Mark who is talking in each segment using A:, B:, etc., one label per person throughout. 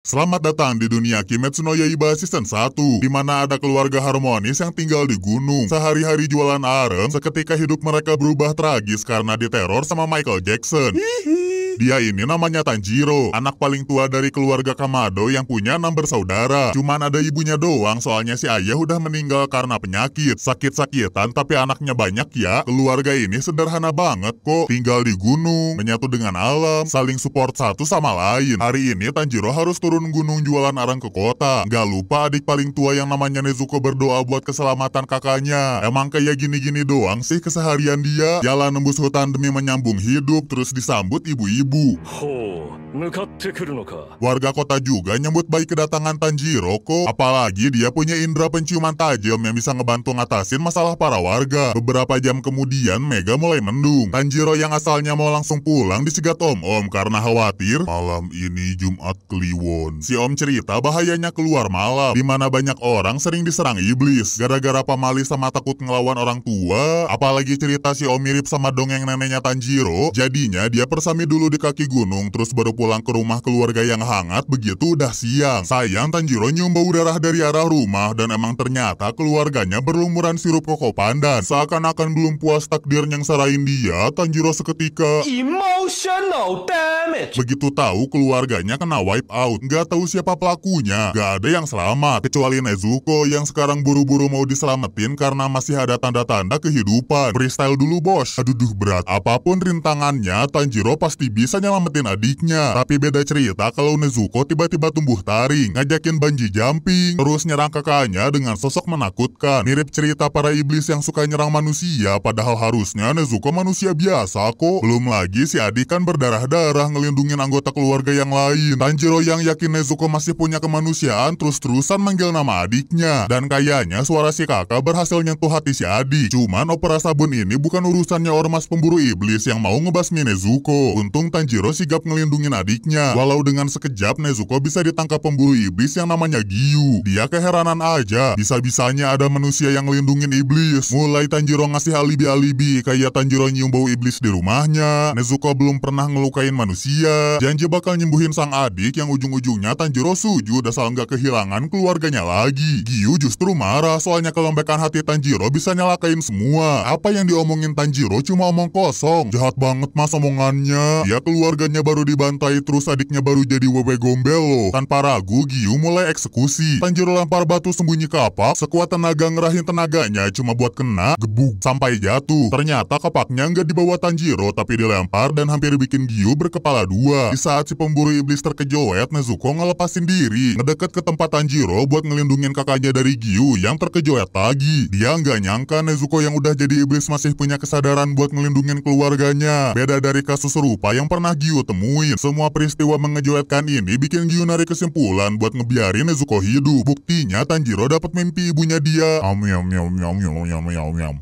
A: Selamat datang di dunia Kimetsu no Yaiba Season 1, di mana ada keluarga harmonis yang tinggal di gunung. Sehari-hari jualan arem, seketika hidup mereka berubah tragis karena diteror sama Michael Jackson. Dia ini namanya Tanjiro, anak paling tua dari keluarga Kamado yang punya 6 bersaudara. Cuman ada ibunya doang, soalnya si ayah udah meninggal karena penyakit. Sakit-sakitan tapi anaknya banyak ya. Keluarga ini sederhana banget kok, tinggal di gunung, menyatu dengan alam, saling support satu sama lain. Hari ini Tanjiro harus turun gunung jualan arang ke kota. Gak lupa adik paling tua yang namanya Nezuko berdoa buat keselamatan kakaknya. Emang kayak gini-gini doang sih keseharian dia. Jalan nembus hutan demi menyambung hidup, terus disambut ibu-ibu. Warga kota juga nyambut baik kedatangan Tanjiro kok. Apalagi dia punya indera penciuman tajam yang bisa ngebantu ngatasin masalah para warga. Beberapa jam kemudian Mega mulai mendung. Tanjiro yang asalnya mau langsung pulang dicegat om-om karena khawatir malam ini Jumat Kliwon. Si om cerita bahayanya keluar malam, di mana banyak orang sering diserang iblis gara-gara pamali sama takut ngelawan orang tua. Apalagi cerita si om mirip sama dongeng neneknya Tanjiro. Jadinya dia persami dulu di kaki gunung, terus baru pulang ke rumah keluarga yang hangat begitu udah siang. Sayang Tanjiro nyium bau darah dari arah rumah, dan emang ternyata keluarganya berlumuran sirup koko pandan. Seakan-akan belum puas takdir yang sarahin dia, Tanjiro seketika
B: emotional damage.
A: Begitu tahu keluarganya kena wipe out, nggak tahu siapa pelakunya. Gak ada yang selamat, kecuali Nezuko yang sekarang buru-buru mau diselamatin karena masih ada tanda-tanda kehidupan. Freestyle dulu bos. Aduh berat. Apapun rintangannya, Tanjiro pasti bisa nyelamatin adiknya. Tapi beda cerita kalau Nezuko tiba-tiba tumbuh taring, ngajakin bungee jumping, terus nyerang kakaknya dengan sosok menakutkan. Mirip cerita para iblis yang suka nyerang manusia, padahal harusnya Nezuko manusia biasa kok. Belum lagi si adik kan berdarah-darah ngelindungin anggota keluarga yang lain. Tanjiro yang yakin Nezuko masih punya kemanusiaan terus-terusan manggil nama adiknya. Dan kayaknya suara si kakak berhasil nyentuh hati si adik. Cuman opera sabun ini bukan urusannya ormas pemburu iblis yang mau ngebasmi Nezuko. Untung Tanjiro sigap ngelindungin adiknya. Walau dengan sekejap Nezuko bisa ditangkap pemburu iblis yang namanya Giyu. Dia keheranan aja, bisa-bisanya ada manusia yang ngelindungin iblis. Mulai Tanjiro ngasih alibi-alibi kayak Tanjiro nyium bau iblis di rumahnya, Nezuko belum pernah ngelukain manusia, janji bakal nyembuhin sang adik yang ujung-ujungnya Tanjiro sujud asal nggak kehilangan keluarganya lagi. Giyu justru marah soalnya kelembekan hati Tanjiro bisa nyalakain semua. Apa yang diomongin Tanjiro cuma omong kosong. Jahat banget mas omongannya. Dia keluarganya baru dibantai, terus adiknya baru jadi wewe gombel loh. Tanpa ragu Giyu mulai eksekusi. Tanjiro lempar batu sembunyi kapak, sekuat tenaga ngerahin tenaganya cuma buat kena, gebuk sampai jatuh. Ternyata kapaknya nggak dibawa Tanjiro tapi dilempar dan hampir bikin Giyu berkepala dua. Di saat si pemburu iblis terkejoet, Nezuko ngelepasin diri, ngedeket ke tempat Tanjiro buat ngelindungin kakaknya dari Giyu yang terkejoet lagi. Dia nggak nyangka Nezuko yang udah jadi iblis masih punya kesadaran buat ngelindungin keluarganya. Beda dari kasus serupa yang pernah Giyu temuin. Semua peristiwa mengejoetkan ini bikin Giyu narik kesimpulan buat ngebiarin Nezuko hidup. Buktinya Tanjiro dapat mimpi ibunya dia,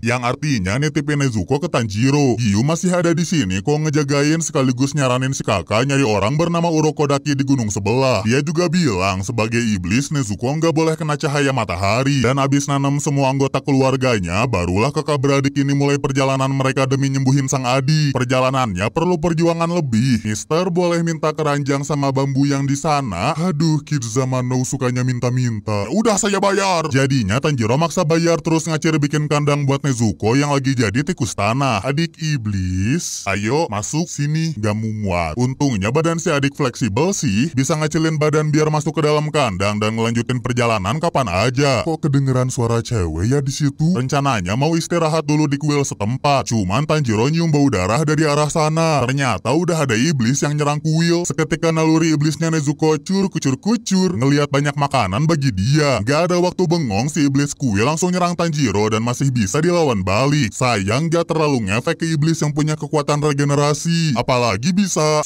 A: yang artinya nitipin Nezuko ke Tanjiro. Giyu masih ada di sini kok ngejagain sekaligus nyaranin si kakak nyari orang bernama Urokodaki di gunung sebelah. Dia juga bilang sebagai iblis Nezuko nggak boleh kena cahaya matahari. Dan abis nanam semua anggota keluarganya, barulah kakak beradik ini mulai perjalanan mereka demi nyembuhin sang adik. Perjalanannya perlu perjuangan lebih. Mister boleh minta keranjang sama bambu yang di sana? Aduh, kids zaman now sukanya minta-minta. Udah saya bayar. Jadinya Tanjiro maksa bayar terus ngacir bikin kandang buat Nezuko yang lagi jadi tikus tanah. Adik iblis, ayo masuk sini, gak muat. Untungnya badan si adik fleksibel sih, bisa ngecilin badan biar masuk ke dalam kandang dan ngelanjutin perjalanan kapan aja. Kok kedengeran suara cewek ya di situ? Rencananya mau istirahat dulu di kuil setempat. Cuman Tanjiro nyium bau darah dari arah sana. Ternyata udah ada iblis yang nyerang kuil. Seketika naluri iblisnya Nezuko kucur-kucur. Ngelihat banyak makanan bagi dia. Gak ada waktu bengong, si iblis kuil langsung nyerang Tanjiro dan masih bisa dilawan balik. Sayang gak terlalu ngefek ke iblis yang punya kekuatan regenerasi. Apalagi bisa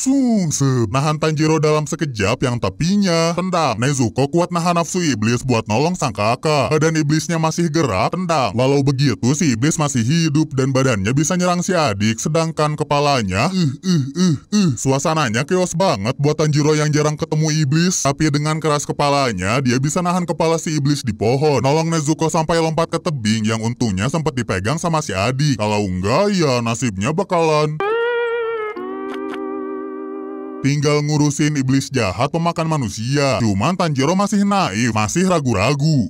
A: nahan Tanjiro dalam sekejap yang tepinya tendang. Nezuko kuat nahan nafsu iblis buat nolong sang kakak. Badan iblisnya masih gerak, tendang. Walau begitu si iblis masih hidup dan badannya bisa nyerang si adik, sedangkan kepalanya suasananya chaos banget buat Tanjiro yang jarang ketemu iblis. Tapi dengan keras kepalanya dia bisa nahan kepala si iblis di pohon, nolong Nezuko sampai lompat ke tebing yang untungnya sempat dipegang sama si adik. Kalau enggak ya nasibnya bakalan tinggal ngurusin iblis jahat pemakan manusia. Cuman Tanjiro masih naif, masih ragu-ragu.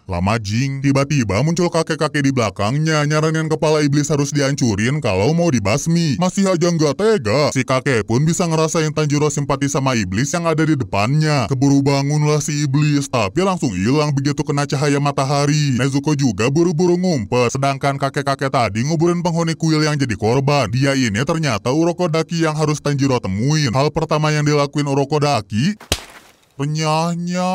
A: Lama jing, tiba-tiba muncul kakek-kakek di belakangnya nyaranin kepala iblis harus dihancurin kalau mau dibasmi. Masih aja nggak tega, si kakek pun bisa ngerasain Tanjiro simpati sama iblis yang ada di depannya. Keburu bangunlah si iblis, tapi langsung hilang begitu kena cahaya matahari. Nezuko juga buru-buru ngumpet, sedangkan kakek-kakek tadi nguburin penghuni kuil yang jadi korban. Dia ini ternyata Urokodaki yang harus Tanjiro temuin. Hal pertama yang dilakuin Urokodaki, renyahnya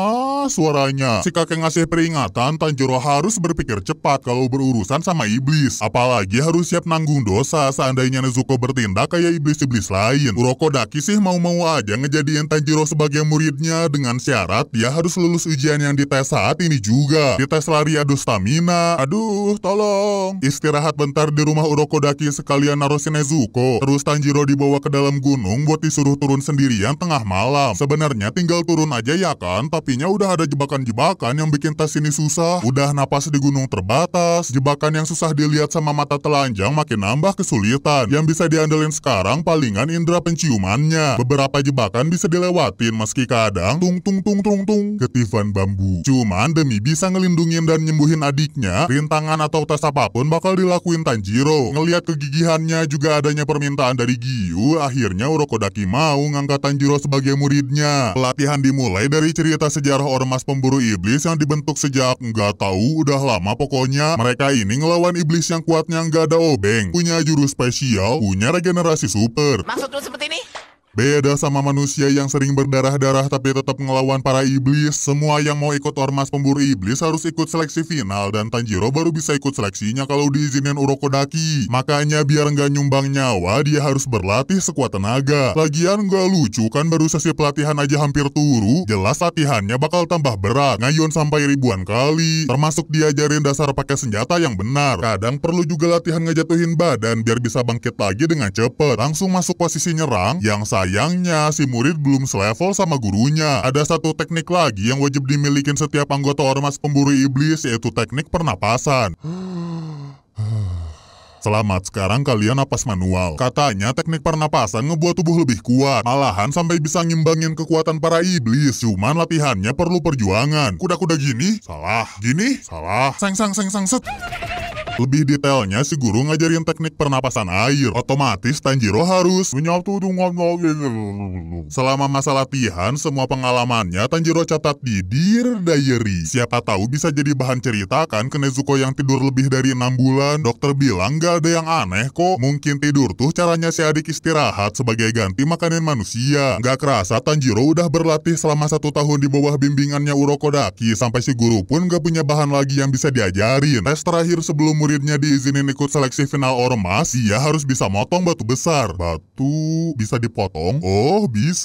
A: suaranya. Si kakek ngasih peringatan Tanjiro harus berpikir cepat kalau berurusan sama iblis. Apalagi harus siap nanggung dosa seandainya Nezuko bertindak kayak iblis-iblis lain. Urokodaki sih mau-mau aja ngejadiin Tanjiro sebagai muridnya dengan syarat dia harus lulus ujian yang dites saat ini juga. Dites lari adu stamina. Aduh, tolong. Istirahat bentar di rumah Urokodaki sekalian narusin Nezuko. Terus Tanjiro dibawa ke dalam gunung buat disuruh turun sendirian tengah malam. Sebenarnya tinggal turun aja ya kan, tapinya udah ada jebakan-jebakan yang bikin tes ini susah. Udah napas di gunung terbatas, jebakan yang susah dilihat sama mata telanjang makin nambah kesulitan. Yang bisa diandelin sekarang palingan indera penciumannya. Beberapa jebakan bisa dilewatin meski kadang tung ketiban bambu. Cuman demi bisa ngelindungin dan nyembuhin adiknya, rintangan atau tes apapun bakal dilakuin Tanjiro. Ngelihat kegigihannya juga adanya permintaan dari Giyu, akhirnya Urokodaki mau ngangkat Tanjiro sebagai muridnya. Pelatihan dimulai dari cerita sejarah ormas pemburu iblis yang dibentuk sejak nggak tahu udah lama pokoknya. Mereka ini ngelawan iblis yang kuatnya nggak ada obeng, punya jurus spesial, punya regenerasi super.
C: Maksud lu seperti ini?
A: Beda sama manusia yang sering berdarah-darah tapi tetap ngelawan para iblis. Semua yang mau ikut ormas pemburu iblis harus ikut seleksi final dan Tanjiro baru bisa ikut seleksinya kalau diizinin Urokodaki. Makanya biar nggak nyumbang nyawa dia harus berlatih sekuat tenaga. Lagian nggak lucu kan baru sesi pelatihan aja hampir turu. Jelas latihannya bakal tambah berat, ngayun sampai ribuan kali. Termasuk diajarin dasar pakai senjata yang benar. Kadang perlu juga latihan ngejatuhin badan biar bisa bangkit lagi dengan cepet. Langsung masuk posisi nyerang yang sayangnya, si murid belum selevel sama gurunya. Ada satu teknik lagi yang wajib dimilikin setiap anggota ormas pemburu iblis, yaitu teknik pernapasan. Selamat, sekarang kalian napas manual. Katanya teknik pernapasan ngebuat tubuh lebih kuat. Malahan sampai bisa ngimbangin kekuatan para iblis. Cuman latihannya perlu perjuangan. Kuda-kuda gini, salah. Gini, salah. Seng-seng set. Lebih detailnya si guru ngajarin teknik pernapasan air. Otomatis Tanjiro harus menyatu dengan selama masa latihan, semua pengalamannya Tanjiro catat di Dear Diary. Siapa tahu bisa jadi bahan cerita kan ke Nezuko yang tidur lebih dari 6 bulan. Dokter bilang gak ada yang aneh kok. Mungkin tidur tuh caranya si adik istirahat sebagai ganti makanin manusia. Gak kerasa Tanjiro udah berlatih selama 1 tahun di bawah bimbingannya Urokodaki. Sampai si guru pun gak punya bahan lagi yang bisa diajarin. Tes terakhir sebelum muridnya diizinin ikut seleksi final ormas, dia harus bisa motong batu besar. Batu bisa dipotong? Oh, bisa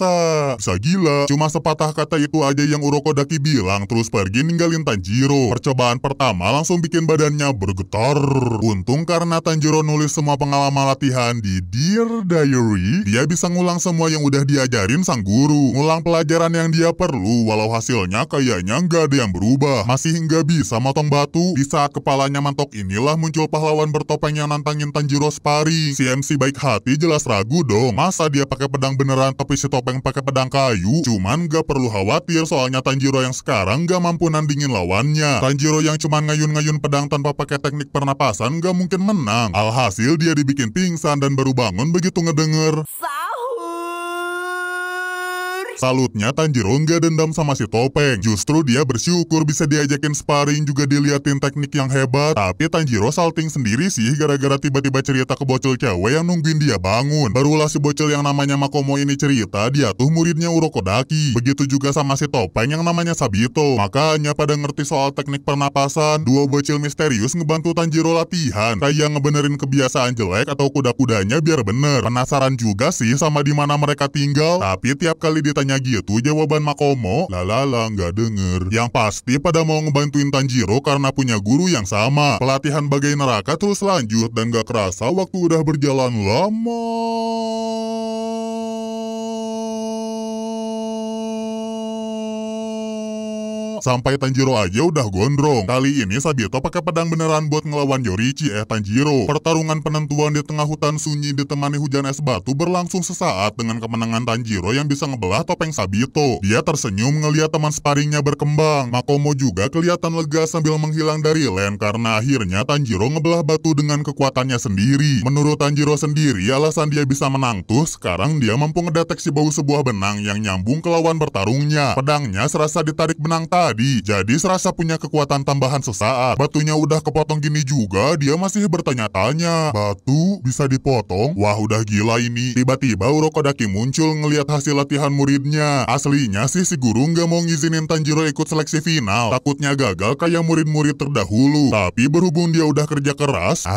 A: gila. Cuma sepatah kata itu aja yang Urokodaki bilang, terus pergi ninggalin Tanjiro. Percobaan pertama langsung bikin badannya bergetar. Untung karena Tanjiro nulis semua pengalaman latihan di Dear Diary, dia bisa ngulang semua yang udah diajarin sang guru. Ngulang pelajaran yang dia perlu, walau hasilnya kayaknya nggak ada yang berubah. Masih nggak bisa motong batu. Di saat kepalanya mentok inilah muncul pahlawan bertopeng yang nantangin Tanjiro sparring. Si MC baik hati jelas ragu dong. Masa dia pakai pedang beneran tapi si topeng pakai pedang kayu? Cuman gak perlu khawatir soalnya Tanjiro yang sekarang gak mampu nandingin lawannya. Tanjiro yang cuman ngayun-ngayun pedang tanpa pakai teknik pernapasan gak mungkin menang. Alhasil dia dibikin pingsan dan baru bangun begitu ngedenger salutnya Tanjiro nggak dendam sama si topeng. Justru dia bersyukur bisa diajakin sparring juga diliatin teknik yang hebat. Tapi Tanjiro salting sendiri sih gara-gara tiba-tiba cerita ke bocil cewek yang nungguin dia bangun. Barulah si bocil yang namanya Makomo ini cerita dia tuh muridnya Urokodaki. Begitu juga sama si topeng yang namanya Sabito. Makanya pada ngerti soal teknik pernapasan, dua bocil misterius ngebantu Tanjiro latihan. Kayak ngebenerin kebiasaan jelek atau kuda-kudanya biar bener. Penasaran juga sih sama di mana mereka tinggal. Tapi tiap kali ditanya gitu jawaban Makomo, lalala nggak denger. Yang pasti pada mau ngebantuin Tanjiro karena punya guru yang sama. Pelatihan bagai neraka terus lanjut dan gak kerasa waktu udah berjalan lama. Sampai Tanjiro aja udah gondrong. Kali ini Sabito pakai pedang beneran buat ngelawan Yorichi Tanjiro. Pertarungan penentuan di tengah hutan sunyi ditemani hujan es batu berlangsung sesaat dengan kemenangan Tanjiro yang bisa ngebelah topeng Sabito. Dia tersenyum ngeliat teman sparringnya berkembang. Makomo juga kelihatan lega sambil menghilang dari lane karena akhirnya Tanjiro ngebelah batu dengan kekuatannya sendiri. Menurut Tanjiro sendiri, alasan dia bisa menang tuh sekarang dia mampu ngedeteksi bau sebuah benang yang nyambung ke lawan bertarungnya. Pedangnya serasa ditarik benang tadi, jadi serasa punya kekuatan tambahan sesaat. Batunya udah kepotong gini juga, dia masih bertanya-tanya, batu bisa dipotong? Wah, udah gila ini. Tiba-tiba Urokodaki muncul ngelihat hasil latihan muridnya. Aslinya sih si guru nggak mau ngizinin Tanjiro ikut seleksi final, takutnya gagal kayak murid-murid terdahulu. Tapi berhubung dia udah kerja keras,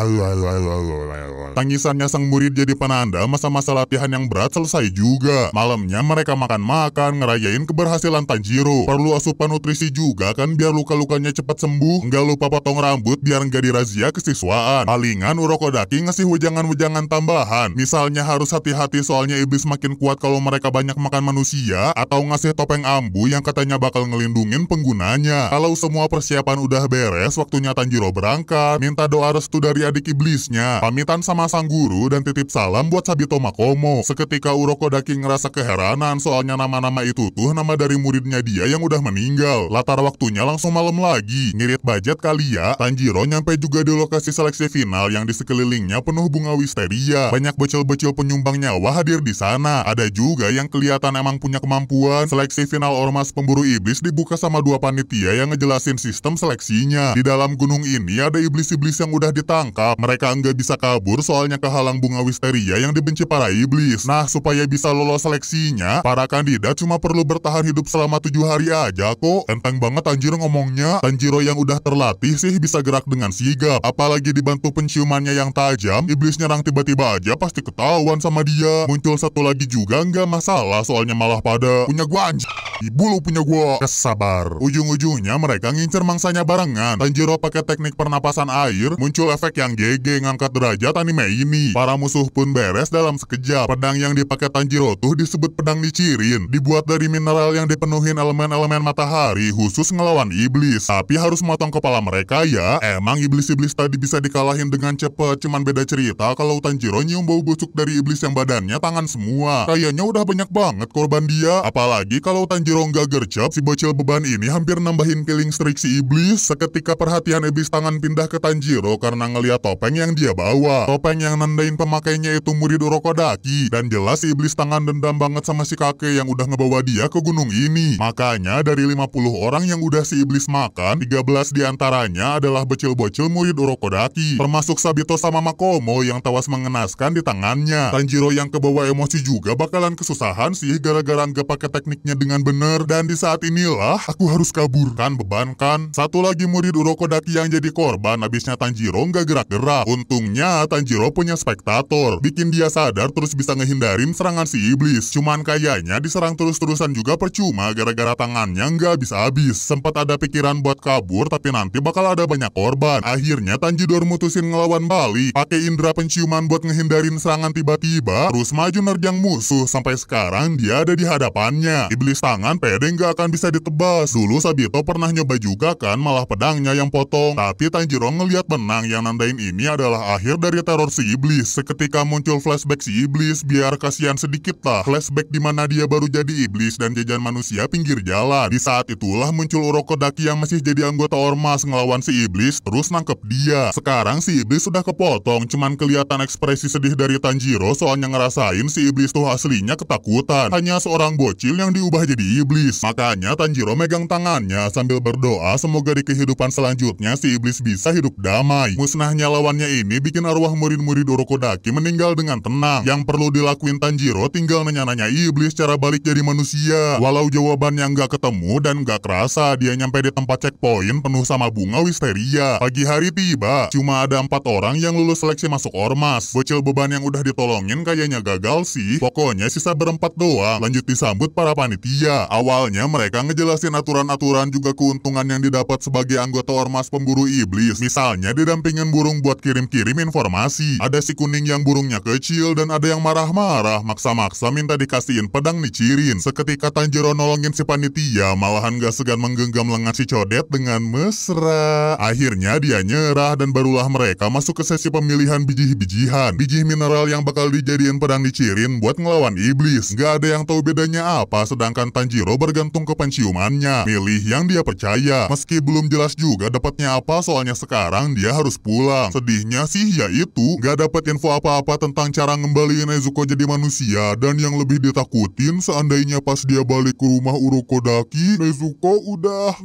A: tangisannya sang murid jadi penanda masa-masa latihan yang berat selesai juga. Malamnya mereka makan-makan, ngerayain keberhasilan Tanjiro. Perlu asupan nutrisi juga kan biar luka-lukanya cepat sembuh. Nggak lupa potong rambut biar nggak dirazia kesiswaan. Palingan Urokodaki ngasih wejangan-wejangan tambahan. Misalnya harus hati-hati soalnya iblis makin kuat kalau mereka banyak makan manusia, atau ngasih topeng ambu yang katanya bakal ngelindungin penggunanya. Kalau semua persiapan udah beres, waktunya Tanjiro berangkat, minta doa restu dari adik iblisnya, pamitan sama sang guru dan titip salam buat Sabito Makomo. Seketika Urokodaki ngerasa keheranan soalnya nama-nama itu tuh nama dari muridnya dia yang udah meninggal. Latar waktunya langsung malam lagi. Ngirit budget kali ya. Tanjiro nyampe juga di lokasi seleksi final yang di sekelilingnya penuh bunga wisteria. Banyak bocil-bocil penyumbang nyawa hadir di sana. Ada juga yang kelihatan emang punya kemampuan. Seleksi final Ormas Pemburu Iblis dibuka sama dua panitia yang ngejelasin sistem seleksinya. Di dalam gunung ini ada iblis-iblis yang udah ditangkap. Mereka nggak bisa kabur soalnya kehalang bunga wisteria yang dibenci para iblis. Nah, supaya bisa lolos seleksinya, para kandidat cuma perlu bertahan hidup selama 7 hari aja kok. Enteng banget Tanjiro ngomongnya. Tanjiro yang udah terlatih sih bisa gerak dengan sigap. Apalagi dibantu penciumannya yang tajam, iblis nyerang tiba-tiba aja pasti ketahuan sama dia. Muncul satu lagi juga nggak masalah soalnya malah pada punya gua anjir. Ibu lu punya gua. Kesabar. Ujung-ujungnya mereka ngincer mangsanya barengan. Tanjiro pakai teknik pernapasan air, muncul efek yang GG ngangkat derajat anime ini. Para musuh pun beres dalam sekejap. Pedang yang dipakai Tanjiro tuh disebut pedang Nichirin. Dibuat dari mineral yang dipenuhin elemen-elemen matahari khusus ngelawan iblis. Tapi harus motong kepala mereka ya. Emang iblis-iblis tadi bisa dikalahin dengan cepet, cuman beda cerita kalau Tanjiro nyium bau busuk dari iblis yang badannya tangan semua. Kayaknya udah banyak banget korban dia. Apalagi kalau Tanjiro nggak gercep, si bocil beban ini hampir nambahin killing streak si iblis. Seketika perhatian iblis tangan pindah ke Tanjiro karena ngeliat topeng yang dia bawa. Topeng yang nandain pemakainya itu murid Urokodaki. Dan jelas si iblis tangan dendam banget sama si kakek yang udah ngebawa dia ke gunung ini. Makanya dari 50 orang yang udah si iblis makan, 13 diantaranya adalah bocil-bocil murid Urokodaki. Termasuk Sabito sama Makomo yang tawas mengenaskan di tangannya. Tanjiro yang kebawa emosi juga bakalan kesusahan sih gara-gara nggak pakai tekniknya dengan bener. Dan di saat inilah aku harus kabur. Kan beban kan? Satu lagi murid Urokodaki yang jadi korban, habisnya Tanjiro nggak gerak-gerak. Untungnya Tanjiro punya spektator, bikin dia sadar terus bisa ngehindarin serangan si iblis. Cuman kayaknya diserang terus-terusan juga percuma gara-gara tangannya nggak habis-habis. Sempat ada pikiran buat kabur tapi nanti bakal ada banyak korban. Akhirnya Tanjidor mutusin ngelawan balik, pakai indera penciuman buat ngehindarin serangan tiba-tiba, terus maju nerjang musuh sampai sekarang dia ada di hadapannya. Iblis tangan pede nggak akan bisa ditebas. Dulu Sabito pernah nyoba juga kan, malah pedangnya yang potong. Tapi Tanjiro ngeliat benang yang nandain ini adalah akhir dari teror si iblis. Seketika muncul flashback si iblis, biar kasihan sedikit lah. Flashback dimana dia baru jadi iblis dan jajan manusia pinggir jalan. Di saat itulah muncul Urokodaki yang masih jadi anggota ormas ngelawan si iblis, terus nangkep dia. Sekarang si iblis sudah kepotong, cuman kelihatan ekspresi sedih dari Tanjiro soalnya ngerasain si iblis tuh aslinya ketakutan. Hanya seorang bocil yang diubah jadi iblis. Makanya Tanjiro megang tangannya sambil berdoa semoga di kehidupan selanjutnya si iblis bisa hidup damai. Musnahnya lawannya ini bikin arwah murid-murid Urokodaki meninggal dengan tenang. Yang perlu dilakuin Tanjiro tinggal nanya-nanya iblis cara balik jadi manusia. Walau jawabannya nggak ketemu dan nggak kerasa, dia nyampe di tempat checkpoint penuh sama bunga wisteria. Pagi hari tiba, cuma ada 4 orang yang lulus seleksi masuk ormas. Bocil beban yang udah ditolongin kayaknya gagal sih. Pokoknya sisa berempat doang. Lanjut disambut para panitia. Awalnya mereka ngejelasin aturan-aturan juga keuntungan yang didapat sebagai anggota ormas pemburu iblis. Misalnya didampingin burung buat kirim-kirim informasi. Ada si kuning yang burungnya kecil dan ada yang marah-marah maksa-maksa minta dikasihin pedang Nichirin. Seketika Tanjiro nolongin si panitia, malahan gak segan menggenggam lengan si Codet dengan mesra. Akhirnya dia nyerah dan barulah mereka masuk ke sesi pemilihan biji-bijian. Biji mineral yang bakal dijadiin pedang dicirin buat ngelawan iblis. Gak ada yang tahu bedanya apa, sedangkan Tanjiro bergantung ke penciumannya. Milih yang dia percaya. Meski belum jelas juga dapatnya apa, soalnya sekarang dia harus pulang. Sedihnya sih yaitu gak dapat info apa-apa tentang cara ngembaliin Nezuko jadi manusia. Dan yang lebih ditakutin, seandainya pas dia balik ke rumah Urokodaki, Nezuko udah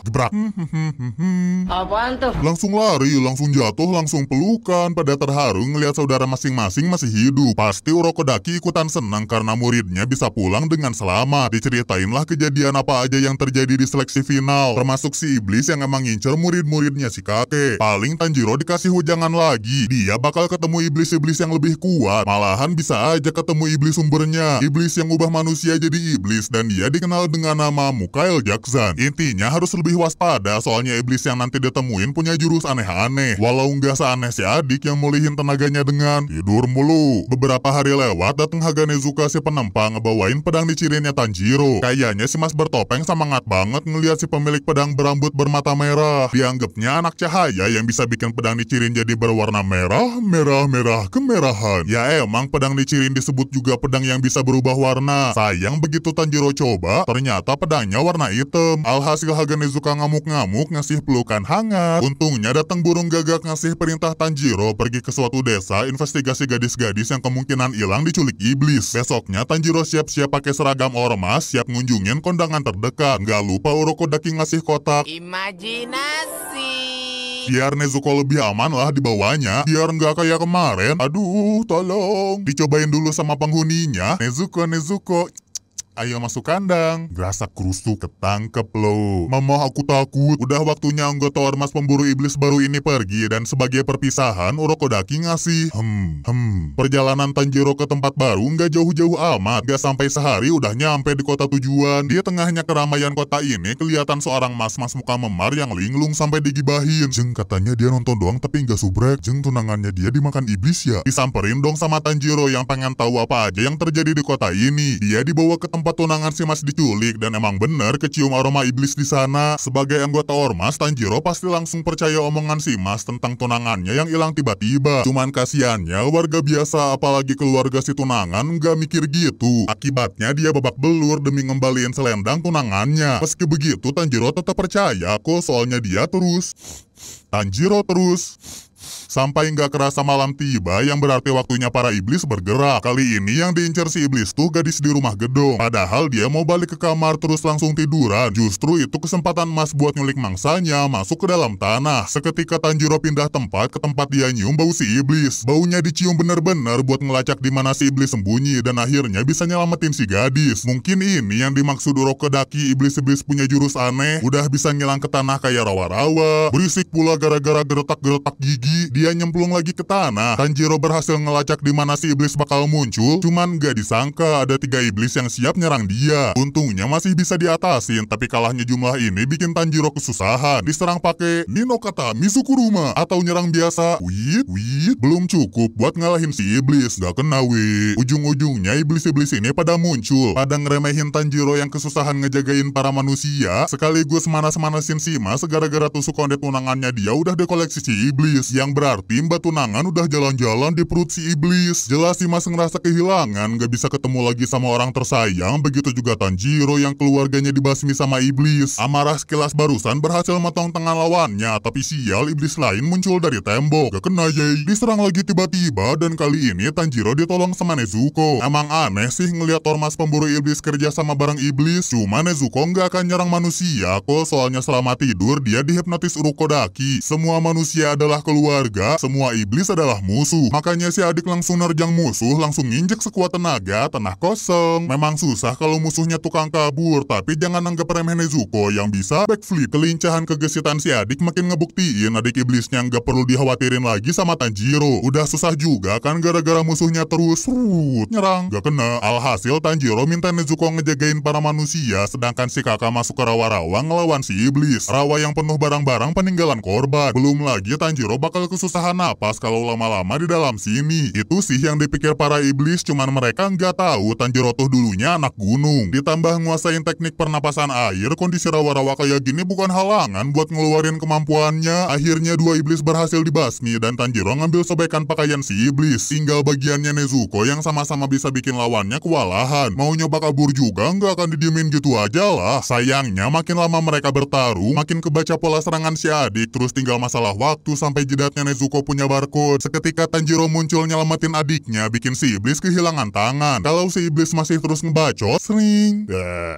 A: gebrak.
C: Apaan tuh?
A: Langsung lari, langsung jatuh, langsung pelukan. Pada terharu ngelihat saudara masing-masing masih hidup. Pasti Urokodaki ikutan senang karena muridnya bisa pulang dengan selamat. Diceritainlah kejadian apa aja yang terjadi di seleksi final, termasuk si iblis yang emang ngincer murid-muridnya si kakek. Paling Tanjiro dikasih hujangan lagi, dia bakal ketemu iblis-iblis yang lebih kuat. Malahan bisa aja ketemu iblis sumbernya, iblis yang ubah manusia jadi iblis, dan dia dikenal dengan nama Mukail Jakzan. Intinya harus lebih waspada, soalnya iblis yang nanti ditemuin punya jurus aneh-aneh. Walau nggak seaneh si adik yang mulihin tenaganya dengan tidur mulu. Beberapa hari lewat, datang Haganezuka si penempang ngebawain pedang dicirinnya Tanjiro. Kayaknya si mas bertopeng semangat banget ngelihat si pemilik pedang berambut bermata merah. Dianggapnya anak cahaya yang bisa bikin pedang dicirin jadi berwarna merah, merah kemerahan. Ya emang pedang dicirin disebut juga pedang yang bisa berubah warna. Sayang begitu Tanjiro coba, ternyata pedangnya warna hitam. Alhasil Haganezuka ngamuk-ngamuk ngasih pelukan hangat. Untungnya datang burung gagak ngasih perintah Tanjiro pergi ke suatu desa investigasi gadis-gadis yang kemungkinan hilang diculik iblis. Besoknya Tanjiro siap-siap pakai seragam ormas, siap ngunjungin kondangan terdekat. Nggak lupa Urokodaki ngasih kotak
C: Imajinasi.
A: biar Nezuko lebih aman lah dibawanya, biar nggak kayak kemarin. Aduh, tolong dicobain dulu sama penghuninya. Nezuko, ayo masuk kandang. Gerasa kerusuk, ketangkep lo. Mama, aku takut. Udah waktunya anggota ormas pemburu iblis baru ini pergi, dan sebagai perpisahan Urokodaki ngasih perjalanan Tanjiro ke tempat baru nggak jauh-jauh amat. Nggak sampai sehari udah nyampe di kota tujuan. Di tengahnya keramaian kota ini kelihatan seorang mas-mas muka memar yang linglung sampai digibahin. Jeng, katanya dia nonton doang tapi nggak subrek. Jeng, tunangannya dia dimakan iblis ya. Disamperin dong sama Tanjiro yang pengen tahu apa aja yang terjadi di kota ini. Dia dibawa ke tempat tunangan si mas diculik, dan emang bener kecium aroma iblis di sana. Sebagai anggota ormas, Tanjiro pasti langsung percaya omongan si mas tentang tunangannya yang hilang tiba-tiba. Cuman kasihannya warga biasa, apalagi keluarga si tunangan, nggak mikir gitu. Akibatnya dia babak belur demi ngembaliin selendang tunangannya. Meski begitu, Tanjiro tetap percaya kok, soalnya Tanjiro terus. Sampai nggak kerasa malam tiba, yang berarti waktunya para iblis bergerak. Kali ini yang diincar si iblis tuh gadis di rumah gedung. Padahal dia mau balik ke kamar terus langsung tiduran. Justru itu kesempatan emas buat nyulik mangsanya masuk ke dalam tanah. Seketika Tanjiro pindah tempat ke tempat dia nyium bau si iblis. Baunya dicium bener-bener buat ngelacak di mana si iblis sembunyi, dan akhirnya bisa nyelamatin si gadis. Mungkin ini yang dimaksud Urokodaki, iblis-iblis punya jurus aneh. Udah bisa ngilang ke tanah kayak rawa-rawa. Berisik pula gara-gara geretak-geretak gigi. Dia nyemplung lagi ke tanah. Tanjiro berhasil ngelacak di mana si iblis bakal muncul. Cuman gak disangka ada 3 iblis yang siap nyerang dia. Untungnya masih bisa diatasin, tapi kalahnya jumlah ini bikin Tanjiro kesusahan. Diserang pakai Ninokata Mizukuruma atau nyerang biasa. Wih, belum cukup buat ngalahin si iblis. Gak kena wih. Ujung-ujungnya iblis-iblis ini pada muncul. Pada ngeremehin Tanjiro yang kesusahan ngejagain para manusia. Sekaligus manas-manasin si mas gara-gara tusuk kondet tunangannya dia udah dekoleksi si iblis. Yang berarti mbak tunangan udah jalan-jalan di perut si iblis. Jelas si mas ngerasa kehilangan, gak bisa ketemu lagi sama orang tersayang. Begitu juga Tanjiro yang keluarganya dibasmi sama iblis. Amarah sekilas barusan berhasil motong tangan lawannya, tapi sial iblis lain muncul dari tembok. Gak kena yey. Diserang lagi tiba-tiba, dan kali ini Tanjiro ditolong sama Nezuko. Emang aneh sih ngeliat ormas pemburu iblis kerja sama bareng iblis. Cuma Nezuko gak akan nyerang manusia kok, soalnya selama tidur dia dihipnotis Urokodaki. Semua manusia adalah keluarga, semua iblis adalah musuh. Makanya si adik langsung nerjang musuh, langsung nginjek sekuat tenaga, tanah kosong. Memang susah kalau musuhnya tukang kabur, tapi jangan anggap remeh Nezuko yang bisa backflip. Kelincahan kegesitan si adik makin ngebuktiin adik iblisnya nggak perlu dikhawatirin lagi sama Tanjiro. Udah susah juga kan gara-gara musuhnya terus nyerang, gak kena. Alhasil Tanjiro minta Nezuko ngejagain para manusia, sedangkan si kakak masuk ke rawa-rawa ngelawan si iblis. Rawa yang penuh barang-barang peninggalan korban. Belum lagi Tanjiro bakal bakal kesusahan napas kalau lama-lama di dalam sini. Itu sih yang dipikir para iblis, cuman mereka nggak tahu Tanjiro tuh dulunya anak gunung. Ditambah nguasain teknik pernapasan air, kondisi rawa-rawa kayak gini bukan halangan buat ngeluarin kemampuannya. Akhirnya dua iblis berhasil dibasmi dan Tanjiro ngambil sobekan pakaian si iblis. Tinggal bagiannya Nezuko yang sama-sama bisa bikin lawannya kewalahan. Mau nyoba kabur juga nggak akan didiemin gitu aja lah. Sayangnya makin lama mereka bertarung, makin kebaca pola serangan si adik. Terus tinggal masalah waktu sampai jedatnya Nezuko punya barcode. Seketika Tanjiro muncul nyelamatin adiknya, bikin si iblis kehilangan tangan. Kalau si iblis masih terus ngebacot, sering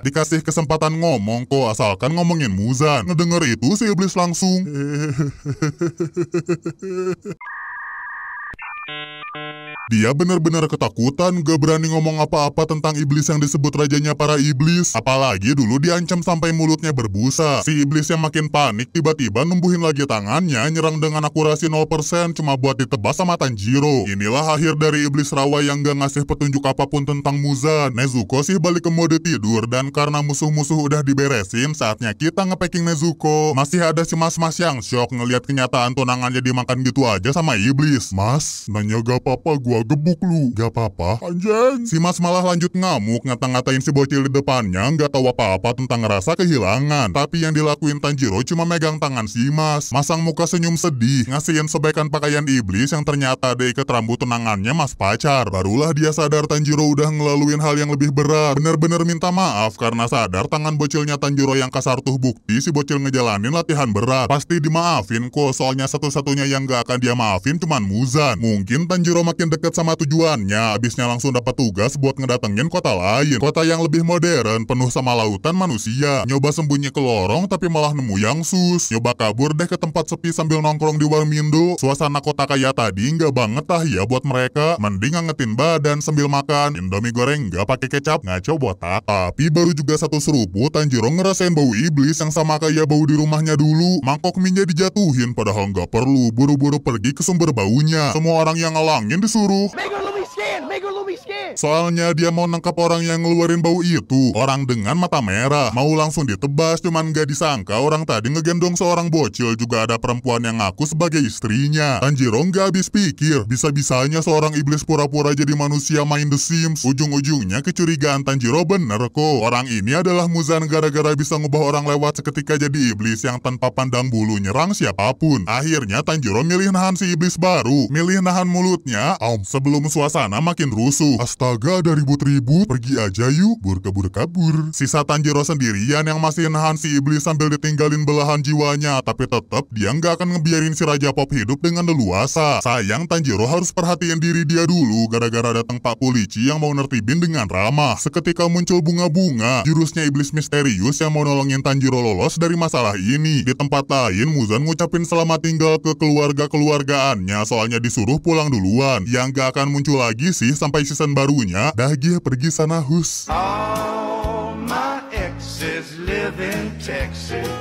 A: dikasih kesempatan ngomong kok, asalkan ngomongin Muzan. Ngedenger itu si iblis langsung dia benar-benar ketakutan, gak berani ngomong apa-apa tentang iblis yang disebut rajanya para iblis. Apalagi dulu diancam sampai mulutnya berbusa. Si iblis yang makin panik tiba-tiba numbuhin lagi tangannya, nyerang dengan akurasi 0% cuma buat ditebas sama Tanjiro. Inilah akhir dari iblis rawa yang gak ngasih petunjuk apapun tentang Muzan. Nezuko sih balik ke mode tidur, dan karena musuh-musuh udah diberesin, saatnya kita ngepacking Nezuko. Masih ada si mas-mas yang shock ngeliat kenyataan tunangannya dimakan gitu aja sama iblis. Mas, nanya gak apa-apa, gua gebuk lu. Gak apa-apa, anjing. Si mas malah lanjut ngamuk, ngata-ngatain si bocil di depannya, gak tahu apa-apa tentang rasa kehilangan. Tapi yang dilakuin Tanjiro cuma megang tangan si mas, masang muka senyum sedih, ngasihin sobekan pakaian iblis yang ternyata ada ikat rambut tunangannya mas pacar. Barulah dia sadar Tanjiro udah ngelaluin hal yang lebih berat. Bener-bener minta maaf karena sadar tangan bocilnya Tanjiro yang kasar tuh bukti si bocil ngejalanin latihan berat. Pasti dimaafin kok, soalnya satu-satunya yang gak akan dia maafin cuman Muzan. Mungkin Tanjiro makin deket sama tujuannya, abisnya langsung dapat tugas buat ngedatengin kota lain. Kota yang lebih modern, penuh sama lautan manusia. Nyoba sembunyi ke lorong tapi malah nemu yang sus. Nyoba kabur deh ke tempat sepi sambil nongkrong di Warmindo. Suasana kota kayak tadi nggak banget ah ya buat mereka. Mending ngangetin badan sambil makan Indomie goreng nggak pakai kecap, ngaco botak. Tapi baru juga satu seruput, Tanjiro ngerasain bau iblis yang sama kayak bau di rumahnya dulu. Mangkok minyak dijatuhin padahal nggak perlu. Buru-buru pergi ke sumber baunya. Semua orang yang ngalangin disuruh. Soalnya dia mau nangkap orang yang ngeluarin bau itu. Orang dengan mata merah, mau langsung ditebas, cuman gak disangka orang tadi ngegendong seorang bocil juga ada perempuan yang ngaku sebagai istrinya. Tanjiro gak habis pikir, bisa-bisanya seorang iblis pura-pura jadi manusia main The Sims. Ujung-ujungnya kecurigaan Tanjiro bener kok. Orang ini adalah Muzan gara-gara bisa ngubah orang lewat seketika jadi iblis yang tanpa pandang bulu nyerang siapapun. Akhirnya Tanjiro milih nahan si iblis baru, milih nahan mulutnya, sebelum suasana makin rusuh. Astaga, ada ribut-ribut, pergi aja yuk, kabur-kabur. Sisa Tanjiro sendirian yang masih nahan si iblis sambil ditinggalin belahan jiwanya, tapi tetap dia nggak akan ngebiarin si Raja Pop hidup dengan leluasa. Sayang Tanjiro harus perhatiin diri dia dulu, gara-gara datang Pak Polisi yang mau nertibin dengan ramah. Seketika muncul bunga-bunga, jurusnya iblis misterius yang mau nolongin Tanjiro lolos dari masalah ini. Di tempat lain, Muzan ngucapin selamat tinggal ke keluarga-keluargaannya, soalnya disuruh pulang duluan. Yang gak akan muncul lagi sih sampai season barunya. Dah Gih, pergi sana hus.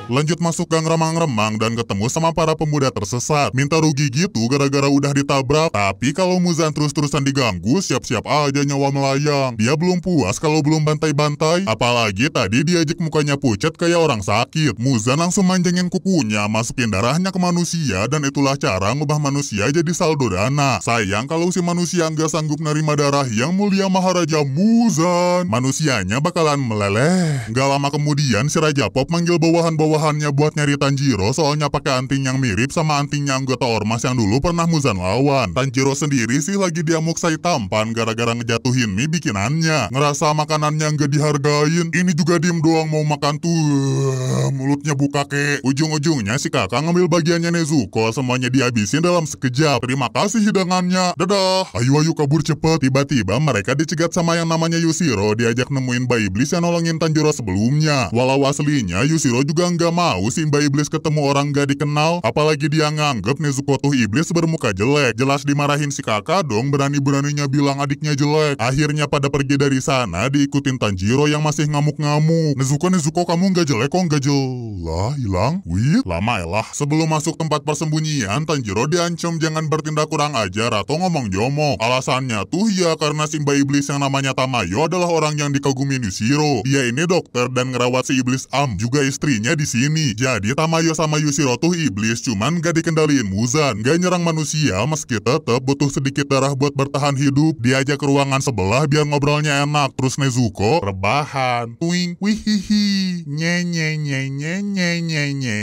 A: Lanjut masuk gang remang-remang dan ketemu sama para pemuda tersesat. Minta rugi gitu gara-gara udah ditabrak. Tapi kalau Muzan terus-terusan diganggu, siap-siap aja nyawa melayang. Dia belum puas kalau belum bantai-bantai. Apalagi tadi diajak mukanya pucat kayak orang sakit. Muzan langsung manjangin kukunya, masukin darahnya ke manusia, dan itulah cara ngubah manusia jadi saldo dana. Sayang kalau si manusia nggak sanggup nerima darah yang mulia Maharaja Muzan. Manusianya bakalan meleleh. Gak lama kemudian si Raja Pop manggil bawahan-bawahannya buat nyari Tanjiro, soalnya pakai anting yang mirip sama antingnya anggota ormas yang dulu pernah Muzan lawan. Tanjiro sendiri sih lagi diamuk say tampan gara-gara ngejatuhin mie bikinannya. Ngerasa makanannya nggak dihargain. Ini juga diem doang mau makan tuh. Mulutnya buka kek. Ujung-ujungnya si kakak ngambil bagiannya Nezuko, semuanya dihabisin dalam sekejap. Terima kasih hidangannya. Dadah. Ayo kabur cepet. Tiba-tiba mereka dicegat sama yang namanya Yushiro, diajak nemuin Mbak Iblis yang nolongin Tanjiro sebelumnya. Walau aslinya Yushiro juga nggak mau si Mbak Iblis ketemu orang gak dikenal. Apalagi dia nganggep Nezuko tuh iblis bermuka jelek. Jelas dimarahin si kakak dong, berani-beraninya bilang adiknya jelek. Akhirnya pada pergi dari sana diikutin Tanjiro yang masih ngamuk-ngamuk. Nezuko kamu nggak jelek kok, nggak jelas hilang. Wih, lama elah. Sebelum masuk tempat persembunyian, Tanjiro diancam jangan bertindak kurang ajar atau ngomong jomok. Alasannya tuh ya karena si Mbak Iblis yang namanya Tamayo adalah orang yang dikagumin Yushiro. Dia ini dokter dan ngerawat si iblis iblis juga istrinya di sini. Jadi Tamayo sama Yushiro tuh iblis, cuman gak dikendaliin Muzan. Gak nyerang manusia meski tetep butuh sedikit darah buat bertahan hidup. Diajak ke ruangan sebelah biar ngobrolnya enak. Terus Nezuko rebahan. Twing, wihihi, nye.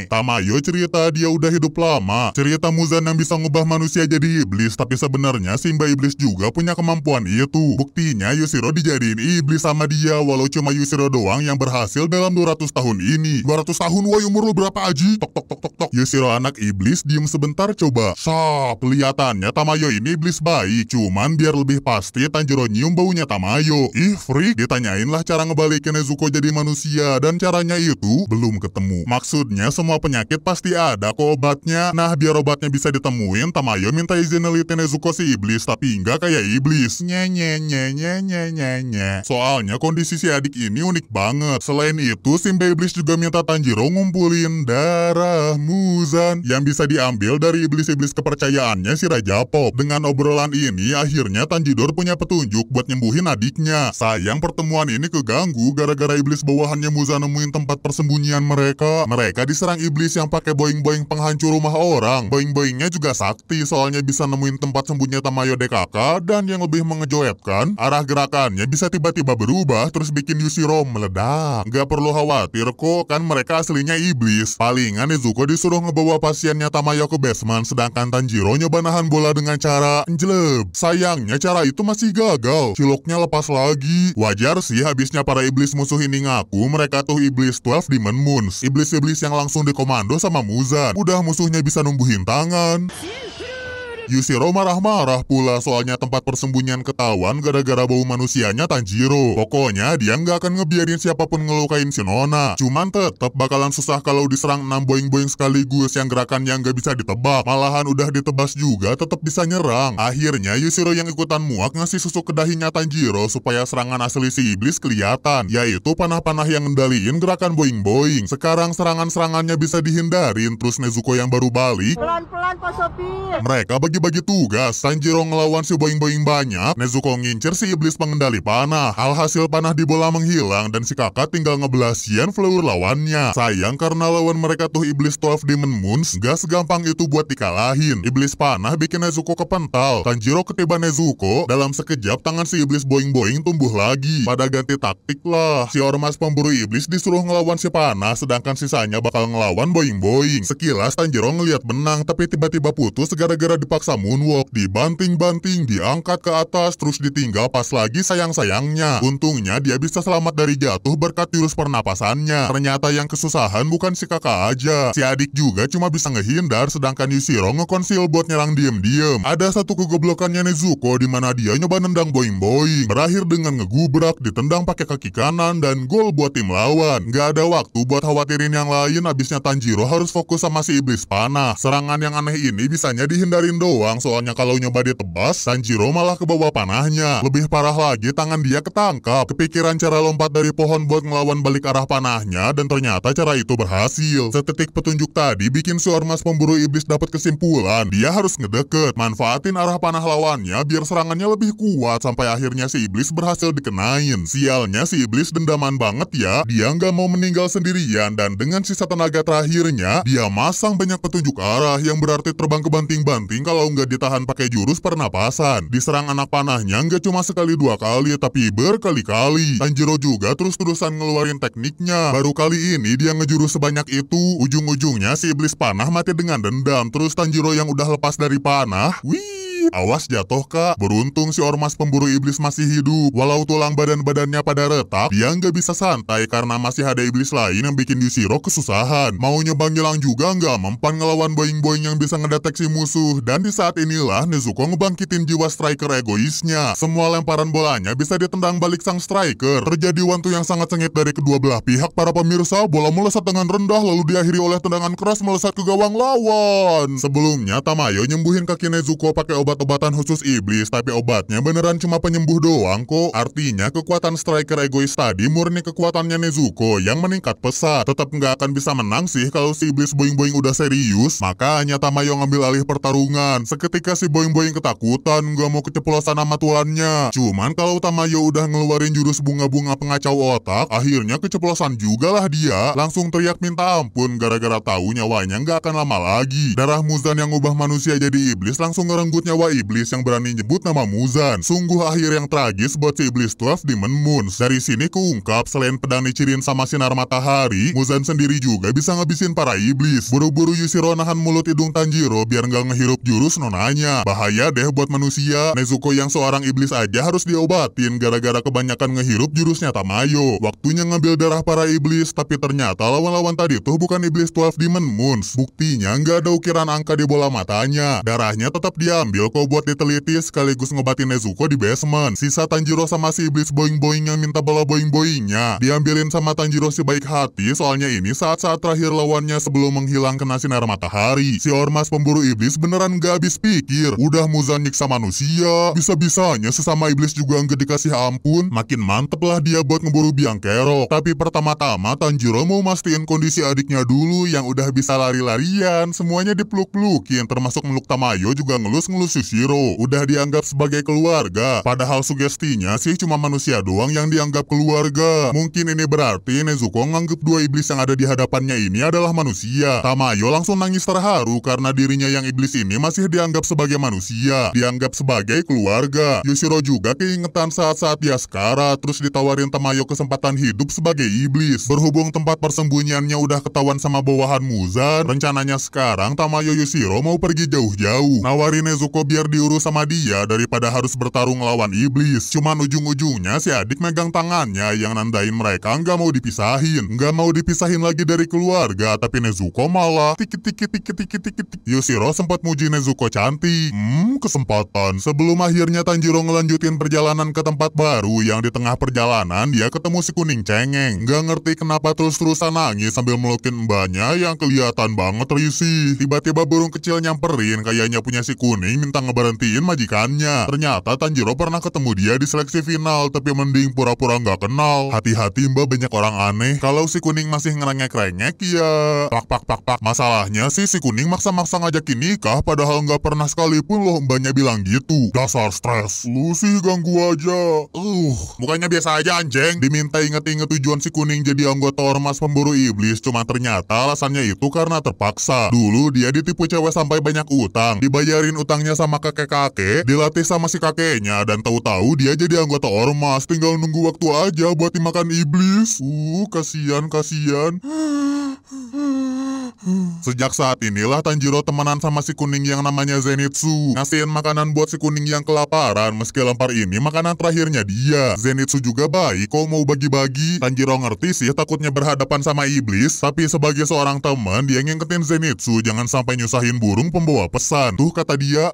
A: Tamayo cerita dia udah hidup lama. Cerita Muzan yang bisa ngubah manusia jadi iblis, tapi sebenarnya Simba iblis juga punya kemampuan itu. Buktinya Yushiro dijadiin iblis sama dia, walau cuma Yushiro doang yang berhasil dalam 200 tahun ini. 200 tahun, woi, umur lu berapa Aji? Tok. Yushiro anak iblis diem sebentar coba. Sap, kelihatannya Tamayo ini iblis baik, cuman biar lebih pasti Tanjiro nyium baunya Tamayo. Ih, freak, ditanyain lah cara ngebalikin Nezuko jadi manusia, dan caranya itu belum ketemu. Maksudnya semua penyakit pasti ada kok obatnya. Nah, biar obatnya bisa ditemuin, Tamayo minta izin neliti Nezuko si iblis, tapi nggak kayak iblis. Nye. Soalnya kondisi si adik ini unik banget. Selain itu, Simba iblis juga minta Tanjiro ngumpulin darah Muzan yang bisa diambil dari iblis-iblis kepercayaannya si Raja Pop. Dengan obrolan ini, akhirnya Tanjidor punya petunjuk buat nyembuhin adiknya. Sayang pertemuan ini keganggu gara-gara iblis bawahannya Muzan nemuin tempat persembunyian mereka. Mereka diserang iblis yang pakai boing-boing penghancur rumah orang. Boing-boingnya juga sakti, soalnya bisa nemuin tempat sembunyi Tamayo DKK, dan yang lebih mengejutkan, arah gerakannya bisa tiba-tiba berubah terus bikin Yushiro meledak. Gak perlu khawatir kok, kan mereka aslinya iblis. Palingan Nezuko disuruh ngebawa pasiennya Tamayo ke basement, sedangkan Tanjiro nyoba nahan bola dengan cara jeleb. Sayangnya cara itu masih gagal, ciloknya lepas lagi. Wajar sih habisnya para iblis musuh ini ngaku mereka tuh iblis 12 Demon Moons, iblis-iblis yang langsung dikomando sama Muzan. Udah musuhnya bisa numbuhin tangan. Yushiro marah-marah pula soalnya tempat persembunyian ketahuan gara-gara bau manusianya Tanjiro. Pokoknya dia nggak akan ngebiarin siapapun ngelukain si Nona. Cuman tetap bakalan susah kalau diserang 6 boing-boing sekaligus yang gerakannya nggak bisa ditebak. Malahan udah ditebas juga tetap bisa nyerang. Akhirnya Yushiro yang ikutan muak ngasih susu ke dahinya Tanjiro supaya serangan asli si iblis kelihatan, yaitu panah-panah yang ngendaliin gerakan boing-boing. Sekarang serangan-serangannya bisa dihindarin. Terus Nezuko yang baru balik,
C: Pelan-pelan Pak Sopir.
A: mereka bagi-bagi tugas. Tanjiro ngelawan si boing-boing banyak, Nezuko ngincer si iblis pengendali panah. Alhasil panah di bola menghilang dan si kakak tinggal ngebelasian flower lawannya. Sayang karena lawan mereka tuh iblis 12 Demon Moons, gak segampang itu buat dikalahin. Iblis panah bikin Nezuko kepental. Tanjiro ketiban Nezuko, dalam sekejap tangan si iblis boing-boing tumbuh lagi. Pada ganti taktik lah, si ormas pemburu iblis disuruh ngelawan si panah, sedangkan sisanya bakal ngelawan boing-boing. Sekilas Tanjiro ngeliat benang, tapi tiba-tiba putus gara-gara dipaksa moonwalk, dibanting-banting, diangkat ke atas, terus ditinggal pas lagi sayang-sayangnya. Untungnya dia bisa selamat dari jatuh berkat jurus pernapasannya. Ternyata yang kesusahan bukan si kakak aja, si adik juga cuma bisa ngehindar, sedangkan Yushiro ngekonsil buat nyerang diem-diem. Ada satu kegoblokannya Nezuko di mana dia nyoba nendang boing-boing, berakhir dengan ngegubrak, ditendang pakai kaki kanan, dan gol buat tim lawan. Gak ada waktu buat khawatirin yang lain, abisnya Tanjiro harus fokus sama si iblis panah. Serangan yang aneh ini bisanya dihindarin doang, soalnya kalau nyoba ditebas, Tanjiro malah ke bawah panahnya. Lebih parah lagi, tangan dia ketangkap. Kepikiran cara lompat dari pohon buat ngelawan balik arah panahnya, dan ternyata cara itu berhasil. Setetik petunjuk tadi bikin si ormas pemburu iblis dapat kesimpulan, dia harus ngedeket, manfaatin arah panah lawannya biar serangannya lebih kuat, sampai akhirnya si iblis berhasil dikenain. Sialnya si iblis dendaman banget ya, dia nggak mau meninggal sendirian, dan dengan sisa tenaga terakhirnya, dia masang banyak petunjuk arah yang berarti terbang kebanting-banting kalau nggak ditahan pakai jurus pernapasan. Diserang anak panahnya nggak cuma sekali dua kali, tapi berkali-kali. Tanjiro juga terus-terusan ngeluarin tekniknya. Baru kali ini dia ngejurus sebanyak itu. Ujung-ujungnya si iblis panah mati dengan dendam. Terus Tanjiro yang udah lepas dari panah, awas jatuh kak. Beruntung si ormas pemburu iblis masih hidup. Walau tulang badan-badannya pada retak, dia nggak bisa santai karena masih ada iblis lain yang bikin Yushiro kesusahan. Mau nyoba ngilang juga nggak mempan ngelawan boing-boing yang bisa ngedeteksi musuh. Dan di saat inilah Nezuko ngebangkitin jiwa striker egoisnya. Semua lemparan bolanya bisa ditendang balik sang striker. Terjadi wantu yang sangat sengit dari kedua belah pihak. Para pemirsa, bola melesat dengan rendah lalu diakhiri oleh tendangan keras melesat ke gawang lawan. Sebelumnya Tamayo nyembuhin kaki Nezuko pakai obat obat-obatan khusus iblis, tapi obatnya beneran cuma penyembuh doang kok. Artinya kekuatan striker egois tadi murni kekuatannya Nezuko yang meningkat pesat. Tetap nggak akan bisa menang sih kalau si iblis boing-boing udah serius. Makanya Tamayo ngambil alih pertarungan. Seketika si boing-boing ketakutan, nggak mau keceplosan sama tuannya. Cuman kalau Tamayo udah ngeluarin jurus bunga-bunga pengacau otak, akhirnya keceplosan juga lah dia. Langsung teriak minta ampun gara-gara tahu nyawanya nggak akan lama lagi. Darah Muzan yang ubah manusia jadi iblis langsung ngerenggut nyawa iblis yang berani nyebut nama Muzan. Sungguh akhir yang tragis buat si iblis 12 Demon Moons. Dari sini keungkap selain pedang dicirin sama sinar matahari, Muzan sendiri juga bisa ngabisin para iblis. Buru-buru Yushiro nahan mulut hidung Tanjiro biar nggak ngehirup jurus nonanya. Bahaya deh buat manusia. Nezuko yang seorang iblis aja harus diobatin gara-gara kebanyakan ngehirup jurusnya Tamayo. Waktunya ngambil darah para iblis, tapi ternyata lawan-lawan tadi tuh bukan iblis 12 Demon Moons. Buktinya nggak ada ukiran angka di bola matanya. Darahnya tetap diambil kok buat diteliti sekaligus ngobatin Nezuko di basement. Sisa Tanjiro sama si iblis boing-boing yang minta bola boing-boingnya diambilin sama Tanjiro si baik hati, soalnya ini saat-saat terakhir lawannya sebelum menghilang kena sinar matahari. Si ormas pemburu iblis beneran gak habis pikir. Udah Muzan nyiksa manusia, bisa-bisanya sesama iblis juga nggak dikasih ampun. Makin mantep lah dia buat ngeburu biang kerok. Tapi pertama-tama Tanjiro mau mastiin kondisi adiknya dulu yang udah bisa lari-larian. Semuanya dipeluk-pelukin, termasuk meluk Tamayo juga ngelus-ngelus Yushiro. Udah dianggap sebagai keluarga. Padahal sugestinya sih cuma manusia doang yang dianggap keluarga. Mungkin ini berarti Nezuko nganggep dua iblis yang ada di hadapannya ini adalah manusia. Tamayo langsung nangis terharu karena dirinya yang iblis ini masih dianggap sebagai manusia. Dianggap sebagai keluarga. Yushiro juga keingetan saat-saat dia sekarat, terus ditawarin Tamayo kesempatan hidup sebagai iblis. Berhubung tempat persembunyiannya udah ketahuan sama bawahan Muzan, rencananya sekarang Tamayo Yushiro mau pergi jauh-jauh. Nawarin Nezuko biar diurus sama dia daripada harus bertarung lawan iblis. Cuman ujung-ujungnya si adik megang tangannya yang nandain mereka nggak mau dipisahin. Nggak mau dipisahin lagi dari keluarga, tapi Nezuko malah tikit-tikit. Yushiro sempat muji Nezuko cantik. Kesempatan. Sebelum akhirnya Tanjiro ngelanjutin perjalanan ke tempat baru yang di tengah perjalanan dia ketemu si kuning cengeng. Nggak ngerti kenapa terus-terusan nangis sambil melukin mbaknya yang kelihatan banget risih. Tiba-tiba burung kecil nyamperin, kayaknya punya si kuning minta ngeberhentiin majikannya. Ternyata Tanjiro pernah ketemu dia di seleksi final, tapi mending pura-pura nggak kenal. Hati-hati mbak, banyak orang aneh. Kalau si kuning masih ngerengek-rengek ya pak. Masalahnya sih si kuning maksa-maksa ngajakin nikah padahal nggak pernah sekalipun loh mbaknya bilang gitu. Dasar stres. Lu sih ganggu aja. Bukannya biasa aja anjing. Diminta inget-inget tujuan si kuning jadi anggota ormas pemburu iblis, cuma ternyata alasannya itu karena terpaksa. Dulu dia ditipu cewek sampai banyak utang, dibayarin utangnya sama kakek-kakek, dilatih sama si kakeknya, dan tahu-tahu dia jadi anggota ormas, tinggal nunggu waktu aja buat dimakan iblis. Kasian. Sejak saat inilah Tanjiro temenan sama si kuning yang namanya Zenitsu. Ngasihin makanan buat si kuning yang kelaparan, meski lempar ini makanan terakhirnya dia. Zenitsu juga baik kok mau bagi-bagi. Tanjiro ngerti sih takutnya berhadapan sama iblis, tapi sebagai seorang teman dia ngingetin Zenitsu jangan sampai nyusahin burung pembawa pesan. Tuh kata dia,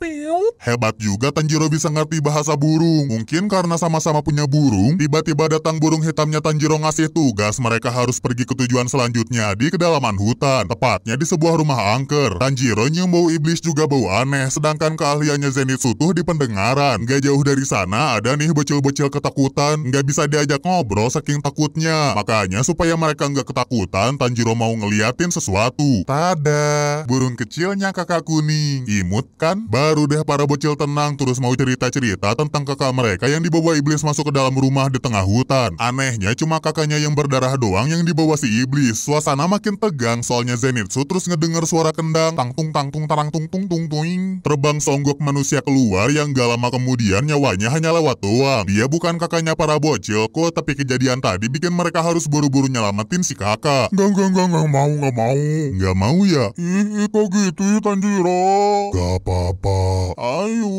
A: hebat juga Tanjiro bisa ngerti bahasa burung. Mungkin karena sama-sama punya burung, tiba-tiba datang burung hitamnya Tanjiro ngasih tugas mereka harus pergi ke tujuan selanjutnya di kedalaman hutan. Tepatnya di sebuah rumah angker. Tanjiro nyium bau iblis juga bau aneh, sedangkan keahliannya Zenitsu tuh di pendengaran. Gak jauh dari sana ada nih bocil-bocil ketakutan, gak bisa diajak ngobrol saking takutnya. Makanya supaya mereka gak ketakutan, Tanjiro mau ngeliatin sesuatu. Tada, burung kecilnya kakak kuning. Imut kan? Baru deh para bocil tenang terus mau cerita-cerita tentang kakak mereka yang dibawa iblis masuk ke dalam rumah di tengah hutan. Anehnya cuma kakaknya yang berdarah doang yang dibawa si iblis. Suasana makin tegang soalnya Zenitsu terus ngedenger suara kendang tangtung tarang tung tuing. Terbang songgok manusia keluar yang gak lama kemudian nyawanya hanya lewat doang. Dia bukan kakaknya para bocil kok, tapi kejadian tadi bikin mereka harus buru-buru nyelamatin si kakak. Gak mau. Gak mau ya? Kok gitu ya Tanjiro? Gak apa-apa. Ayo.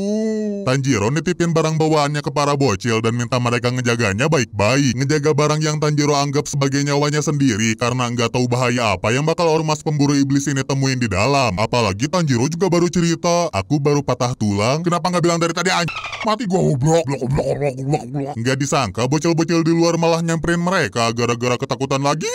A: Tanjiro nitipin barang bawaannya ke para bocil dan minta mereka ngejaganya baik-baik. Ngejaga barang yang Tanjiro anggap sebagai nyawanya sendiri karena nggak tahu bahaya apa yang bakal ormas pemburu iblis ini temuin di dalam. Apalagi Tanjiro juga baru cerita, aku baru patah tulang. Kenapa nggak bilang dari tadi mati gua goblok. Nggak disangka bocil-bocil di luar malah nyamperin mereka gara-gara ketakutan lagi.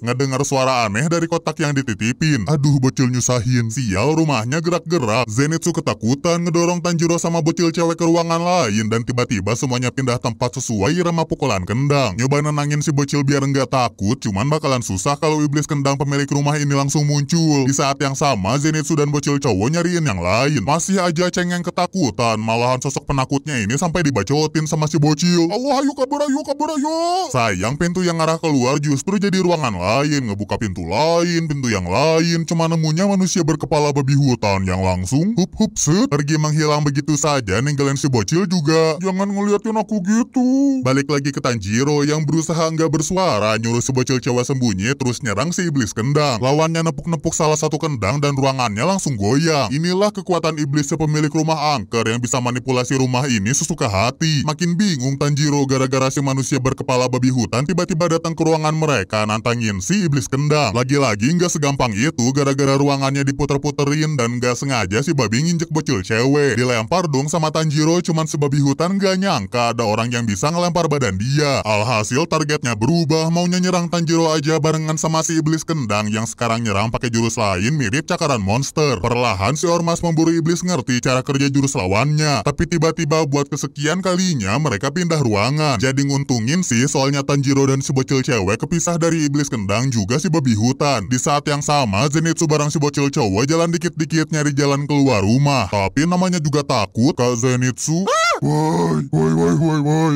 A: Ngedengar suara aneh dari kotak yang dititipin. Aduh, bocil nyusahin. Sial, rumahnya gerak-gerak. Zenitsu ketakutan ngedorong Tanjiro sama bocil cewek ke ruangan lain dan tiba-tiba semuanya pindah tempat sesuai irama pukulan kendang. Nyoba nenangin si bocil biar nggak takut, cuman bakalan susah kalau iblis kendang pemilik rumah ini langsung muncul. Di saat yang sama, Zenitsu dan bocil cowok nyariin yang lain. Masih aja cengeng ketakutan, malahan sosok penakutnya ini sampai dibacotin sama si bocil. Allah, ayo kabur, ayo kabur, ayo. Sayang, pintu yang arah keluar justru jadi ruangan lain. Ngebuka pintu lain, pintu yang lain. Cuma nemunya manusia berkepala babi hutan yang langsung hup set pergi menghilang begitu saja, ninggalin si bocil juga. Jangan ngeliatin aku gitu. Balik lagi ke Tanjiro yang berusaha nggak bersuara, nyuruh si bocil cewek sembunyi terus nyerang si iblis kendang. Lawannya nepuk-nepuk salah satu kendang dan ruangannya langsung goyang. Inilah kekuatan iblis pemilik rumah angker yang bisa manipulasi rumah ini sesuka hati. Makin bingung Tanjiro gara-gara si manusia berkepala babi hutan tiba-tiba datang ke ruangan mereka nantangin si iblis kendang. Lagi-lagi nggak segampang itu gara-gara ruangannya diputer-puterin dan nggak sengaja si babi nginjek bocil cewek. Dilempar dong sama Tanjiro, cuman si babi hutan nggak nyangka ada orang yang bisa ngelempar badan dia. Alhasil targetnya berubah, maunya nyerang Tanjiro aja barengan sama si iblis kendang yang sekarang nyerang pakai jurus lain mirip cakaran monster. Perlahan si ormas pemburu iblis ngerti cara kerja jurus lawannya, tapi tiba-tiba buat kesekian kalinya mereka pindah ruangan. Jadi nguntungin sih, soalnya Tanjiro dan si bocil cewek kepisah dari iblis kendang juga si babi hutan. Di saat yang sama, Zenitsu bareng si bocil cowok jalan dikit-dikit nyari jalan keluar rumah. Tapi namanya juga takut, Kak Zenitsu. Woi.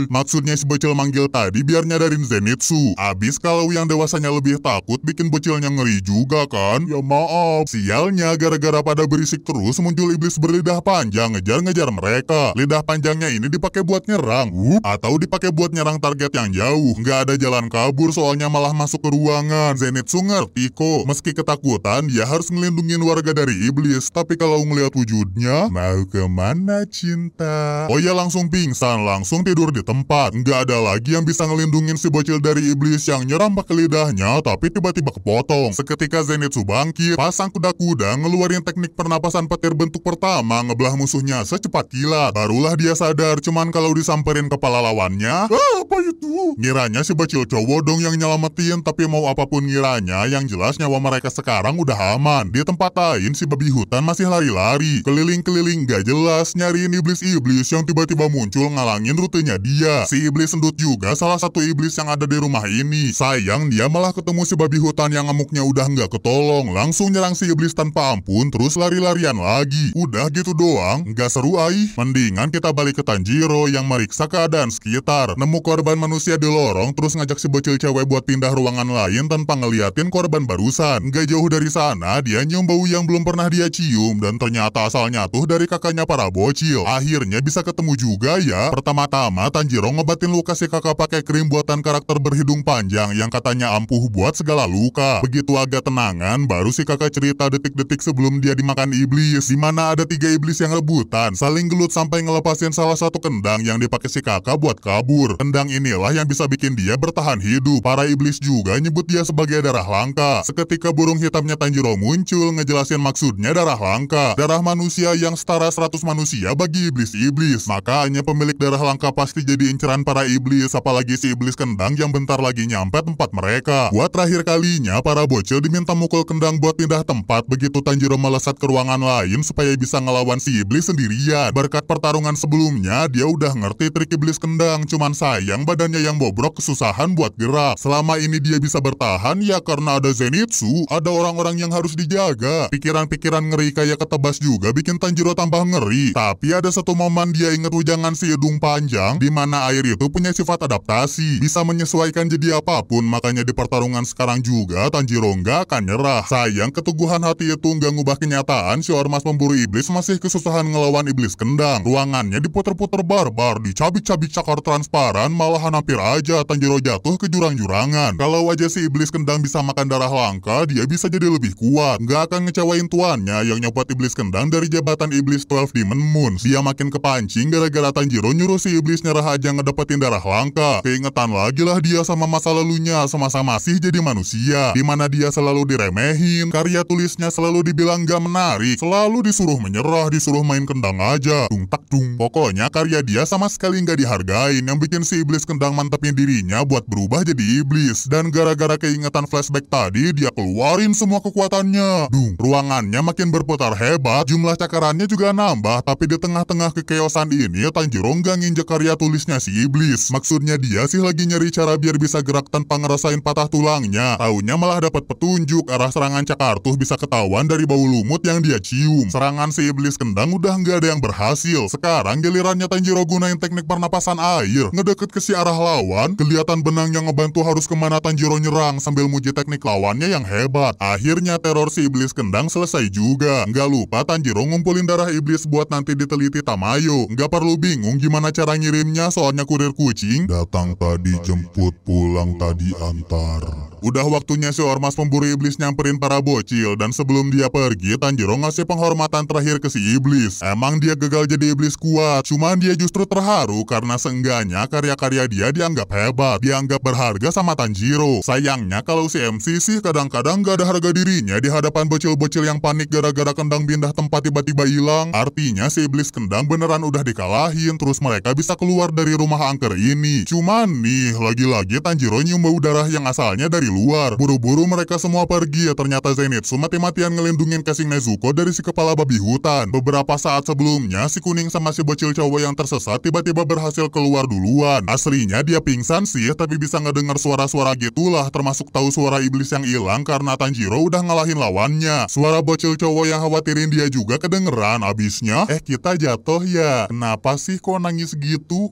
A: Maksudnya si bocil manggil tadi biar nyadarin Zenitsu. Abis kalau yang dewasanya lebih takut bikin bocilnya ngeri juga kan? Ya maaf. Sialnya gara-gara pada berisik terus muncul iblis berlidah panjang ngejar-ngejar mereka. Lidah panjangnya ini dipakai buat nyerang, atau dipakai buat nyerang target yang jauh. Nggak ada jalan kabur soalnya malah masuk ke ruangan. Zenitsu ngerti kok. Meski ketakutan dia harus ngelindungin warga dari iblis. Tapi kalau ngeliat wujudnya, mau kemana cinta? Oh ya, langsung pingsan, langsung tidur di tempat. Nggak ada lagi yang bisa ngelindungin si bocil dari iblis yang nyerang pakai lidahnya tapi tiba-tiba kepotong. Seketika Zenitsu bangkit, pasang kuda-kuda, ngeluarin teknik pernapasan petir bentuk pertama, ngebelah musuhnya secepat kilat. Barulah dia sadar, cuman kalau disamperin kepala lawannya, apa itu? Ngiranya si bocil cowok dong yang nyelamatin, tapi mau apapun ngiranya, yang jelas nyawa mereka sekarang udah aman. Di tempat lain si babi hutan masih lari-lari, keliling-keliling gak jelas, nyariin iblis-iblis yang tiba-tiba muncul ngalangin rutenya dia. Si iblis sendut juga salah satu iblis yang ada di rumah ini. Sayang dia malah ketemu si babi hutan yang ngamuknya udah nggak ketolong. Langsung nyerang si iblis tanpa ampun terus lari-larian lagi. Udah gitu doang, nggak seru ai. Mendingan kita balik ke Tanjiro yang meriksa keadaan sekitar. Nemu korban manusia di lorong terus ngajak si bocil cewek buat pindah ruangan lain tanpa ngeliatin korban barusan. Nggak jauh dari sana dia nyium bau yang belum pernah dia cium dan ternyata asalnya tuh dari kakaknya para bocil. Akhirnya bisa ketemu juga ya. Pertama-tama Tanjiro ngobatin luka si kakak pakai krim buatan karakter berhidung panjang yang katanya ampuh buat segala luka. Begitu agak tenangan, baru si kakak cerita detik-detik sebelum dia dimakan iblis, dimana ada 3 iblis yang rebutan, saling gelut sampai ngelepasin salah satu kendang yang dipakai si kakak buat kabur. Kendang inilah yang bisa bikin dia bertahan hidup. Para iblis juga nyebut dia sebagai darah langka. Seketika burung hitamnya Tanjiro muncul, ngejelasin maksudnya darah langka. Darah manusia yang setara 100 manusia bagi iblis-iblis. Makanya pemilik darah langka pasti jadi inceran para iblis, apalagi si iblis kendang yang bentar lagi nyampe tempat mereka. Buat terakhir kalinya, para bocil diminta mukul kendang buat pindah tempat begitu Tanjiro melesat ke ruangan lain supaya bisa ngelawan si iblis sendirian. Berkat pertarungan sebelumnya, dia udah ngerti trik iblis kendang, cuman sayang badannya yang bobrok kesusahan buat gerak. Selama ini dia bisa bertahan ya karena ada Zenitsu, ada orang-orang yang harus dijaga. Pikiran-pikiran ngeri kayak ketebas juga bikin Tanjiro tambah ngeri. Tapi ada satu momen dia inget wejangan si hidung panjang, di mana air itu punya sifat adaptasi, bisa menyesuaikan jadi apapun. Makanya di pertarungan sekarang juga Tanjiro nggak akan nyerah. Sayang keteguhan hati itu nggak ngubah kenyataan, si ormas pemburu iblis masih kesusahan ngelawan iblis kendang. Ruangannya diputer-puter barbar, dicabik-cabik cakar transparan, malahan hampir aja Tanjiro jatuh ke jurang-jurangan. Kalau aja si iblis kendang bisa makan darah langka, dia bisa jadi lebih kuat. Nggak akan ngecewain tuannya yang nyopot iblis kendang dari jabatan iblis 12 Demon Moons. Dia makin kepancing gara-gara Tanjiro nyuruh si iblis nyerah aja ngedapetin darah langka. Keingetan lagi lah dia sama masa lalunya semasa masih jadi manusia, dimana dia selalu diremehin, karya tulisnya selalu dibilang gak menarik, selalu disuruh menyerah, disuruh main kendang aja, dung tak dung. Pokoknya karya dia sama sekali gak dihargain, yang bikin si iblis kendang mantepin dirinya buat berubah jadi iblis. Dan gara-gara keingetan flashback tadi, dia keluarin semua kekuatannya. Dung, ruangannya makin berputar hebat, jumlah cakarannya juga nambah, tapi di tengah-tengah kekeosan ini, Tanjiro nggak nginjek karya tulisnya si iblis. Maksudnya dia sih lagi nyari cara biar bisa gerak tanpa ngerasain patah tulangnya. Taunya malah dapat petunjuk arah serangan Cakartuh bisa ketahuan dari bau lumut yang dia cium. Serangan si iblis kendang udah nggak ada yang berhasil. Sekarang gilirannya Tanjiro gunain teknik pernapasan air, ngedeket ke si arah lawan. Kelihatan benang yang ngebantu harus kemana Tanjiro nyerang sambil muji teknik lawannya yang hebat. Akhirnya teror si iblis kendang selesai juga. Nggak lupa Tanjiro ngumpulin darah iblis buat nanti diteliti Tamayo. Nggak perlu bingung gimana cara ngirimnya, soalnya kurir kucing datang tadi jemput, pulang tadi antar. Udah waktunya si ormas pemburu iblis nyamperin para bocil, dan sebelum dia pergi, Tanjiro ngasih penghormatan terakhir ke si iblis. Emang dia gagal jadi iblis kuat, cuman dia justru terharu karena seenggaknya karya-karya dia dianggap hebat, dianggap berharga sama Tanjiro. Sayangnya kalau si MC sih kadang-kadang gak ada harga dirinya di hadapan bocil-bocil yang panik gara-gara kendang pindah tempat tiba-tiba hilang. Artinya si iblis kendang beneran udah dikalahin, terus mereka bisa keluar dari rumah angker ini. Cuman nih, lagi-lagi Tanjiro nyium bau darah yang asalnya dari luar. Buru-buru mereka semua pergi ya, ternyata Zenitsu mati-matian ngelindungin casing Nezuko dari si kepala babi hutan. Beberapa saat sebelumnya, si kuning sama si bocil cowok yang tersesat tiba-tiba berhasil keluar duluan. Aslinya dia pingsan sih, tapi bisa ngedengar suara-suara gitulah, termasuk tahu suara iblis yang hilang karena Tanjiro udah ngalahin lawannya. Suara bocil cowok yang khawatirin dia juga kedengeran. Abisnya, kita jatuh ya. Kenapa sih kok nangis gitu?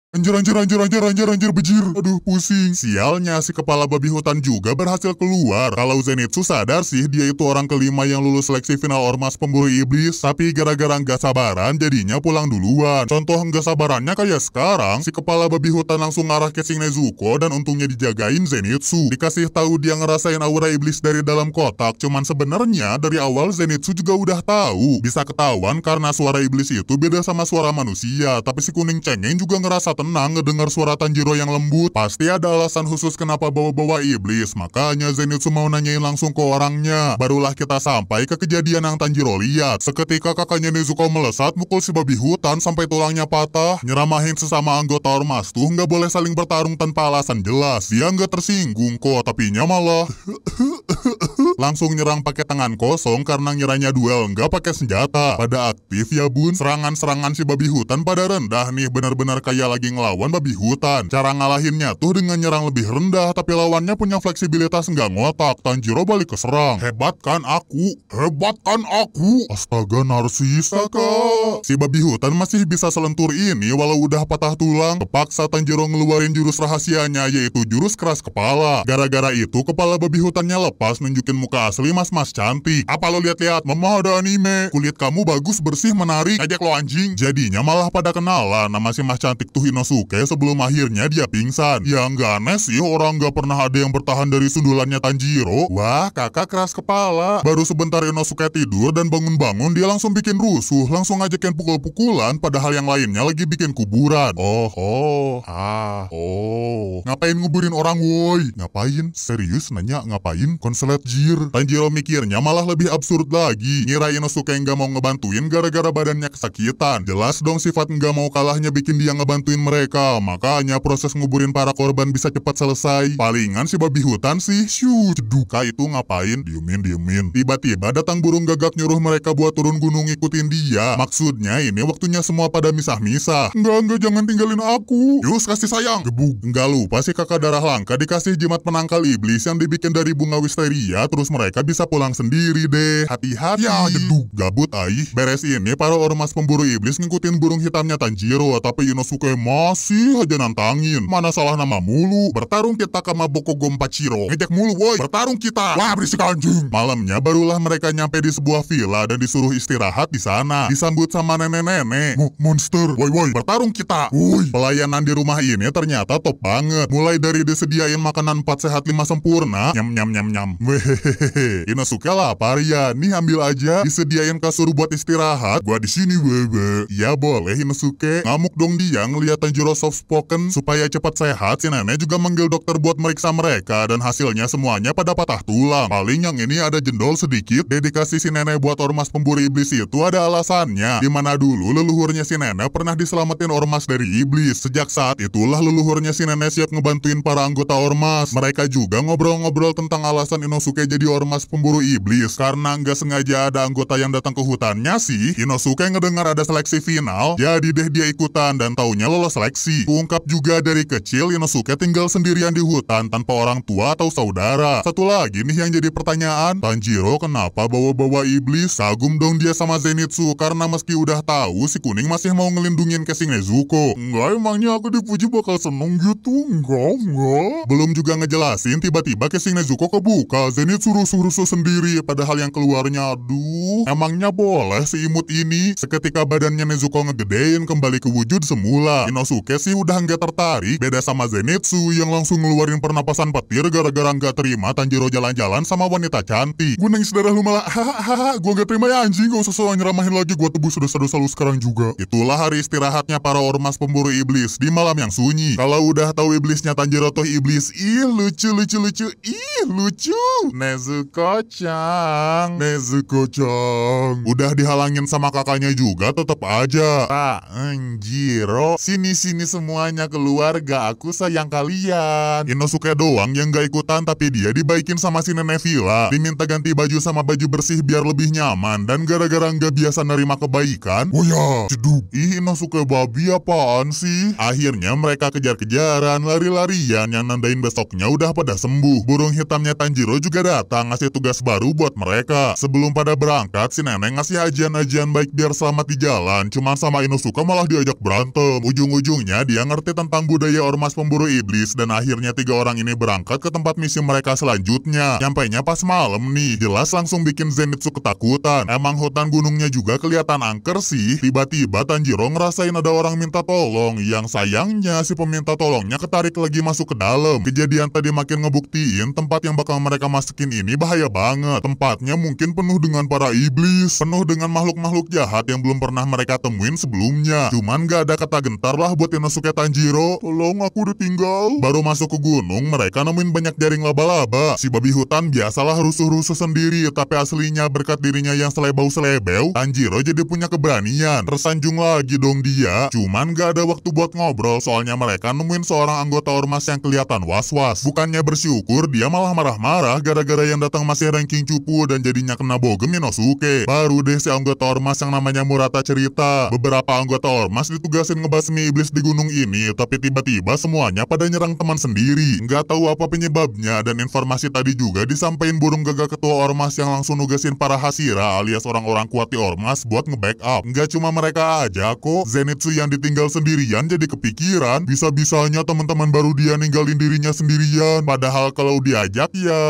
A: Anjir, bejir. Aduh, pusing. Sialnya, si kepala babi hutan juga berhasil keluar. Kalau Zenitsu sadar sih, dia itu orang kelima yang lulus seleksi final ormas pemburu iblis. Tapi gara-gara nggak sabaran, jadinya pulang duluan. Contoh nggak sabarannya kayak sekarang, si kepala babi hutan langsung ngarah ke Nezuko dan untungnya dijagain Zenitsu. Dikasih tahu dia ngerasain aura iblis dari dalam kotak. Cuman sebenarnya dari awal Zenitsu juga udah tahu. Bisa ketahuan karena suara iblis itu beda sama suara manusia. Tapi si kuning cengeng juga ngerasa tenang ngedengar suara Tanjiro yang lembut. Pasti ada alasan khusus kenapa bawa-bawa iblis. Makanya Zenitsu mau nanyain langsung ke orangnya. Barulah kita sampai ke kejadian yang Tanjiro lihat. Seketika kakaknya Nezuko melesat mukul si babi hutan sampai tulangnya patah. Nyeramahin sesama anggota ormas tuh nggak boleh saling bertarung tanpa alasan jelas. Dia nggak tersinggung kok, tapinya malah langsung nyerang pakai tangan kosong karena ngiranya duel nggak pakai senjata. Pada aktif ya bun. Serangan-serangan si babi hutan pada rendah nih, benar-benar kayak lagi ngelawan babi hutan. Cara ngalahinnya tuh dengan nyerang lebih rendah, tapi lawannya punya fleksibilitas nggak ngotak. Tanjiro balik ke serang. Hebat kan aku? Astaga, narsisa kak. Si babi hutan masih bisa selentur ini walau udah patah tulang. Terpaksa Tanjiro ngeluarin jurus rahasianya, yaitu jurus keras kepala. Gara-gara itu kepala babi hutannya lepas, nunjukin muka asli mas-mas cantik. Apa lo lihat-lihat? Mama ada anime. Kulit kamu bagus, bersih, menarik. Ngajak lo anjing. Jadinya malah pada kenalan nama si mas cantik tuh Inosuke sebelum akhirnya dia pingsan. Ya nggak aneh sih, orang nggak pernah ada yang bertahan dari sundulannya Tanjiro. Wah, kakak keras kepala. Baru sebentar Inosuke tidur dan bangun-bangun dia langsung bikin rusuh, langsung ngajakin pukul-pukulan, padahal yang lainnya lagi bikin kuburan. Ngapain nguburin orang woi? Ngapain? Serius nanya ngapain? Konselet jir. Tanjiro mikirnya malah lebih absurd lagi. Ngira Inosuke nggak mau ngebantuin gara-gara badannya kesakitan. Jelas dong sifat nggak mau kalahnya bikin dia ngebantuin mereka. Makanya proses nguburin para korban bisa cepat selesai. Palingan si babi hutan sih, Duka itu ngapain? Diemin. Tiba-tiba datang burung gagak nyuruh mereka buat turun gunung ngikutin dia. Maksudnya ini waktunya semua pada misah-misah. Enggak, jangan tinggalin aku. Yus, kasih sayang. Gebuk. Enggak lupa si kakak darah langka dikasih jimat penangkal iblis yang dibikin dari bunga wisteria, terus mereka bisa pulang sendiri deh. Hati-hati. Ya, jeduk. Gabut aih. Beres ini para ormas pemburu iblis ngikutin burung hitamnya Tanjiro, tapi Inosuke masih aja nantangin. Mana salah nama mulu. Bertarung kita sama Bokogo Pachiro. Ngejek mulu woi. Bertarung kita. Wah, berisik anjing. Malamnya barulah mereka nyampe di sebuah villa dan disuruh istirahat di sana. Disambut sama nenek-nenek. Monster. Woi, bertarung kita. Woi. Pelayanan di rumah ini ternyata top banget. Mulai dari disediain makanan 4 sehat 5 sempurna. Nyam. Hehehe, Inosuke lapar ya. Nih ambil aja, disediain kasur buat istirahat. Gua di sini bebe. Ya boleh Inosuke. Ngamuk dong dia ngeliat Tanjiro soft spoken. Supaya cepat sehat, si nenek juga manggil dokter buat meriksa mereka. Dan hasilnya semuanya pada patah tulang. Paling yang ini ada jendol sedikit. Dedikasi si nenek buat ormas pemburu iblis itu ada alasannya. Dimana dulu leluhurnya si nenek pernah diselamatin ormas dari iblis. Sejak saat itulah leluhurnya si nenek siap ngebantuin para anggota ormas. Mereka juga ngobrol-ngobrol tentang alasan Inosuke jadi ormas pemburu iblis. Karena nggak sengaja ada anggota yang datang ke hutannya sih, Inosuke ngedengar ada seleksi final. Jadi deh dia ikutan dan taunya lolos seleksi. Kuungkap juga dari kecil Inosuke tinggal sendirian di hutan tanpa orang tua atau saudara. Satu lagi nih yang jadi pertanyaan, Tanjiro kenapa bawa-bawa iblis? Kagum dong dia sama Zenitsu karena meski udah tahu si kuning masih mau ngelindungin casing Nezuko. Enggak, emangnya aku dipuji bakal seneng gitu? Enggak. Belum juga ngejelasin tiba-tiba casing Nezuko kebuka. Zenitsu rusuh-rusuh sendiri padahal yang keluarnya aduh. Emangnya boleh si imut ini? Seketika badannya Nezuko ngegedein kembali ke wujud semula. Inosuke sih udah nggak tertarik. Beda sama Zenitsu yang langsung ngeluarin pernapasan petir gara-gara nggak terima Tanjiro jalan-jalan sama wanita cantik. Gue nangis darah lu malah hahaha. Gue nggak terima ya anjing. Gak usah soal nyeramahin lagi. Gue tebus dosa-dosa lu sekarang juga. Itulah hari istirahatnya para ormas pemburu iblis di malam yang sunyi. Kalau udah tahu iblisnya Tanjiro toh iblis. Ih lucu. Ih lucu. Nezuko-chan. Udah dihalangin sama kakaknya juga tetap aja. Tanjiro, sini semuanya keluarga, aku sayang kalian. Inosuke doang yang gak ikutan tapi dia dibaikin sama si nenek villa. Diminta ganti baju sama baju bersih biar lebih nyaman dan gara-gara nggak biasa nerima kebaikan. Oh ya, jeduk. Ih Inosuke babi apaan sih? Akhirnya mereka kejar-kejaran, lari-larian yang nandain besoknya udah pada sembuh. Burung hitamnya Tanjiro juga datang ngasih tugas baru buat mereka. Sebelum pada berangkat, si nenek ngasih ajian-ajian baik biar selamat di jalan. Cuman sama Inosuke malah diajak berantem. Ujung-ujungnya dia ngerti tentang budaya ormas pemburu iblis dan akhirnya 3 orang ini berangkat ke tempat misi mereka selanjutnya. Nyampainya pas malam nih, jelas langsung bikin Zenitsu ketakutan. Emang hutan gunungnya juga kelihatan angker sih. Tiba-tiba Tanjiro ngerasain ada orang minta tolong. Yang sayangnya si peminta tolongnya ketarik lagi masuk ke dalam. Kejadian tadi makin ngebuktiin tempat yang bakal mereka masukin ini bahaya banget. Tempatnya mungkin penuh dengan para iblis, penuh dengan makhluk-makhluk jahat yang belum pernah mereka temuin sebelumnya. Cuman gak ada kata gentar lah buat Inosuke Tanjiro. Tolong aku ditinggal. Baru masuk ke gunung mereka nemuin banyak jaring laba-laba. Si babi hutan biasalah rusuh-rusuh sendiri, tapi aslinya berkat dirinya yang selebau-selebeu, Tanjiro jadi punya keberanian. Tersanjung lagi dong dia. Cuman gak ada waktu buat ngobrol soalnya mereka nemuin seorang anggota ormas yang kelihatan was-was. Bukannya bersyukur, dia malah marah-marah gara-gara yang datang masih ranking cupu dan jadinya kena bogem Inosuke. Baru deh si anggota ormas yang namanya Murata cerita. Beberapa anggota ormas ditugasin ngebasmi iblis di gunung ini, tapi tiba-tiba semuanya pada nyerang teman sendiri. Nggak tahu apa penyebabnya dan informasi tadi juga disampaikan burung gagak ketua ormas yang langsung nugasin para Hashira alias orang-orang kuat di ormas buat nge-backup. Nggak cuma mereka aja kok, Zenitsu yang ditinggal sendirian jadi kepikiran. Bisa-bisanya teman-teman baru dia ninggalin dirinya sendirian. Padahal kalau diajak ya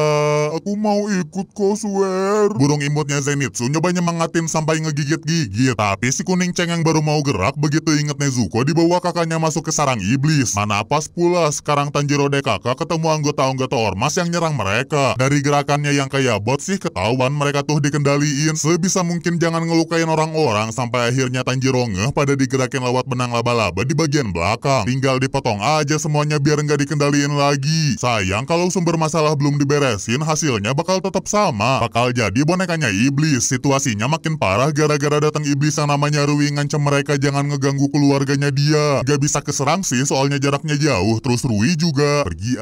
A: aku mau ikut kok swear. Burung imutnya Zenitsu nyoba nyemangatin sampai ngegigit-gigit. Tapi si kuning ceng yang baru mau gerak begitu inget Nezuko dibawa kakaknya masuk ke sarang iblis. Mana pas pula sekarang Tanjiro DKK ketemu anggota-anggota ormas yang nyerang mereka. Dari gerakannya yang kayak bot sih ketahuan mereka tuh dikendaliin. Sebisa mungkin jangan ngelukain orang-orang sampai akhirnya Tanjiro ngeh pada digerakin lewat benang laba-laba di bagian belakang. Tinggal dipotong aja semuanya biar nggak dikendaliin lagi. Sayang kalau sumber masalah belum diberesin hasilnya bakal tetap sama. Bakal jadi bonekanya iblis. Situasinya makin parah gara-gara datang iblis yang namanya Rui ngancam mereka jangan ngeganggu keluarganya dia. Gak bisa keserang sih soalnya jaraknya jauh. Terus Rui juga pergi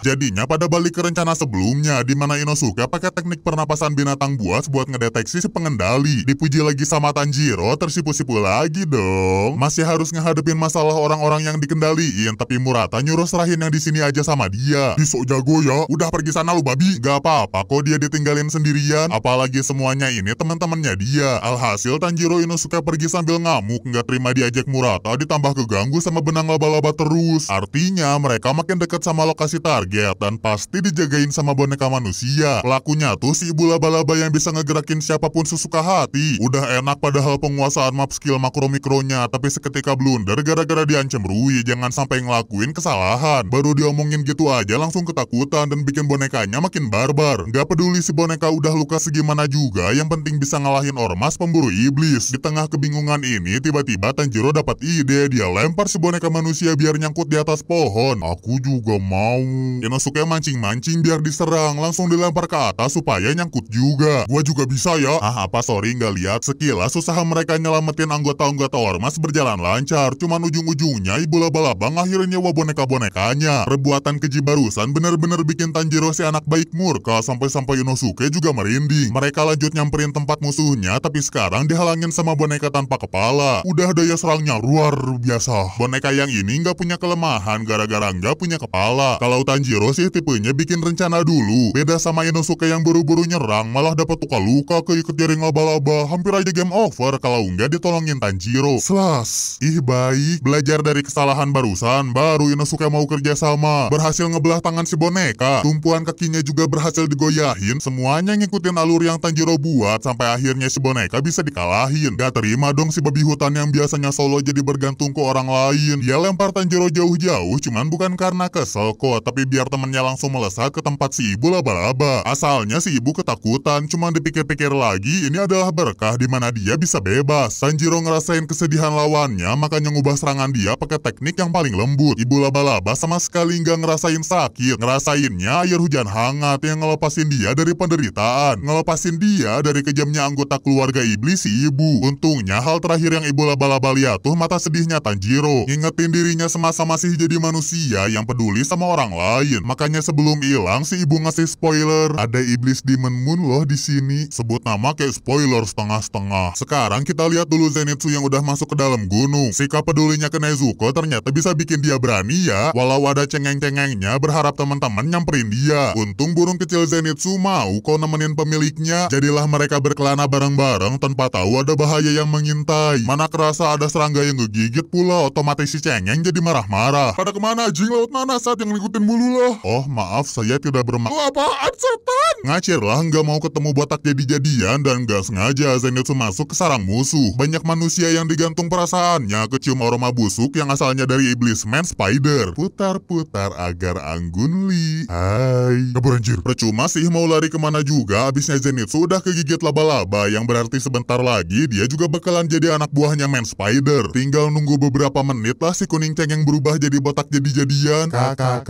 A: Jadinya pada balik ke rencana sebelumnya di mana Inosuke pakai teknik pernapasan binatang buas buat ngedeteksi si pengendali. Dipuji lagi sama Tanjiro, tersipu-sipu lagi dong. Masih harus ngehadepin masalah orang-orang yang dikendaliin, tapi Murata nyuruh serahin yang di sini aja sama dia. Sok jago ya, udah pergi sana lu babi. Gak apa-apa kok dia ditinggalin sendirian, apalagi semuanya ini teman-temannya dia. Alhasil Tanjiro Inosuke pergi sambil ngamuk, nggak terima diajak Murata, ditambah keganggu sama benang laba-laba terus. Artinya mereka makin dekat sama lokasi target dan pasti dijagain sama boneka manusia. Pelakunya tuh si ibu laba-laba yang bisa ngegerakin siapapun sesuka hati. Udah enak padahal penguasaan map skill makro-mikronya, tapi seketika blunder gara-gara diancam Rui jangan sampai ngelakuin kesalahan. Baru diomongin gitu aja langsung ketakutan dan bikin bikin bonekanya makin barbar. Gak peduli si boneka udah luka segimana juga, yang penting bisa ngalahin ormas pemburu iblis. Di tengah kebingungan ini, tiba-tiba Tanjiro dapat ide. Dia lempar si boneka manusia biar nyangkut di atas pohon. Aku juga mau. Inosuke mancing-mancing biar diserang, langsung dilempar ke atas supaya nyangkut juga. Gua juga bisa ya. Apa sorry nggak lihat? Sekilas usaha mereka nyelamatin anggota-anggota ormas berjalan lancar. Cuman ujung-ujungnya ibu laba-laba ngakhirin nyawa boneka-bonekanya. Perbuatan keji barusan bener-bener bikin Tanjiro si anak baik murka. Sampai-sampai Inosuke juga merinding. Mereka lanjut nyamperin tempat musuhnya, tapi sekarang dihalangin sama boneka tanpa kepala. Udah daya serangnya luar biasa. Boneka yang ini nggak punya kelemahan gara-gara nggak punya kepala. Kalau Tanjiro sih tipenya bikin rencana dulu. Beda sama Inosuke yang buru-buru nyerang, malah dapat luka keikat jaring laba-laba. Hampir aja game over kalau nggak ditolongin Tanjiro. Selas. Baik. Belajar dari kesalahan barusan, baru Inosuke mau kerja sama. Berhasil ngebelah tangan si boneka. Tumpuan kakinya juga berhasil digoyahin. Semuanya ngikutin alur yang Tanjiro buat sampai akhirnya si boneka bisa dikalahin. Gak terima dong si babi hutan yang biasanya solo jadi bergantung ke orang lain. Dia lempar Tanjiro jauh-jauh, cuman bukan karena kesel kok, tapi biar temennya langsung melesat ke tempat si ibu laba-laba. Asalnya si ibu ketakutan, cuman dipikir-pikir lagi, ini adalah berkah di mana dia bisa bebas. Tanjiro ngerasain kesedihan lawannya, makanya ngubah serangan dia pakai teknik yang paling lembut. Ibu laba-laba sama sekali nggak ngerasain sakit. Ngerasainnya air hujan hangat yang ngelepasin dia dari penderitaan. Ngelepasin dia dari kejamnya anggota keluarga iblis si ibu. Untungnya hal terakhir yang ibu laba-laba lihat tuh mata sedihnya Tanjiro. Ngingetin dirinya semasa masih jadi manusia yang peduli sama orang lain. Makanya sebelum hilang si ibu ngasih spoiler. Ada iblis Demon Moon loh di sini. Sebut nama kayak spoiler setengah-setengah. Sekarang kita lihat dulu Zenitsu yang udah masuk ke dalam gunung. Sikap pedulinya ke Nezuko ternyata bisa bikin dia berani ya. Walau ada cengeng-cengengnya berharap teman-teman nyamperin dia. Untung burung kecil Zenitsu mau kok nemenin pemiliknya. Jadilah mereka berkelana bareng-bareng tanpa tahu ada bahaya yang mengintai. Mana kerasa ada serangga yang ngegigit pula, otomatis si cengeng jadi marah-marah. Pada kemana anjing, laut mana saat yang ngikutin mulu loh? Oh maaf, saya tidak bermaksud. Apaan setan? Ngacir lah, nggak mau ketemu botak jadi-jadian dan nggak sengaja Zenitsu masuk ke sarang musuh. Banyak manusia yang digantung perasaannya kecium aroma busuk yang asalnya dari iblis man spider. Putar-putar agar anggun li. Hai. Kabur anjir. Percuma sih mau lari kemana juga, abisnya Zenitsu udah kegigit laba-laba, yang berarti sebentar lagi dia juga bakalan jadi anak buahnya man spider. Tinggal nunggu beberapa menit lah si kuning cengeng berubah jadi botak jadi-jadian. Kakak.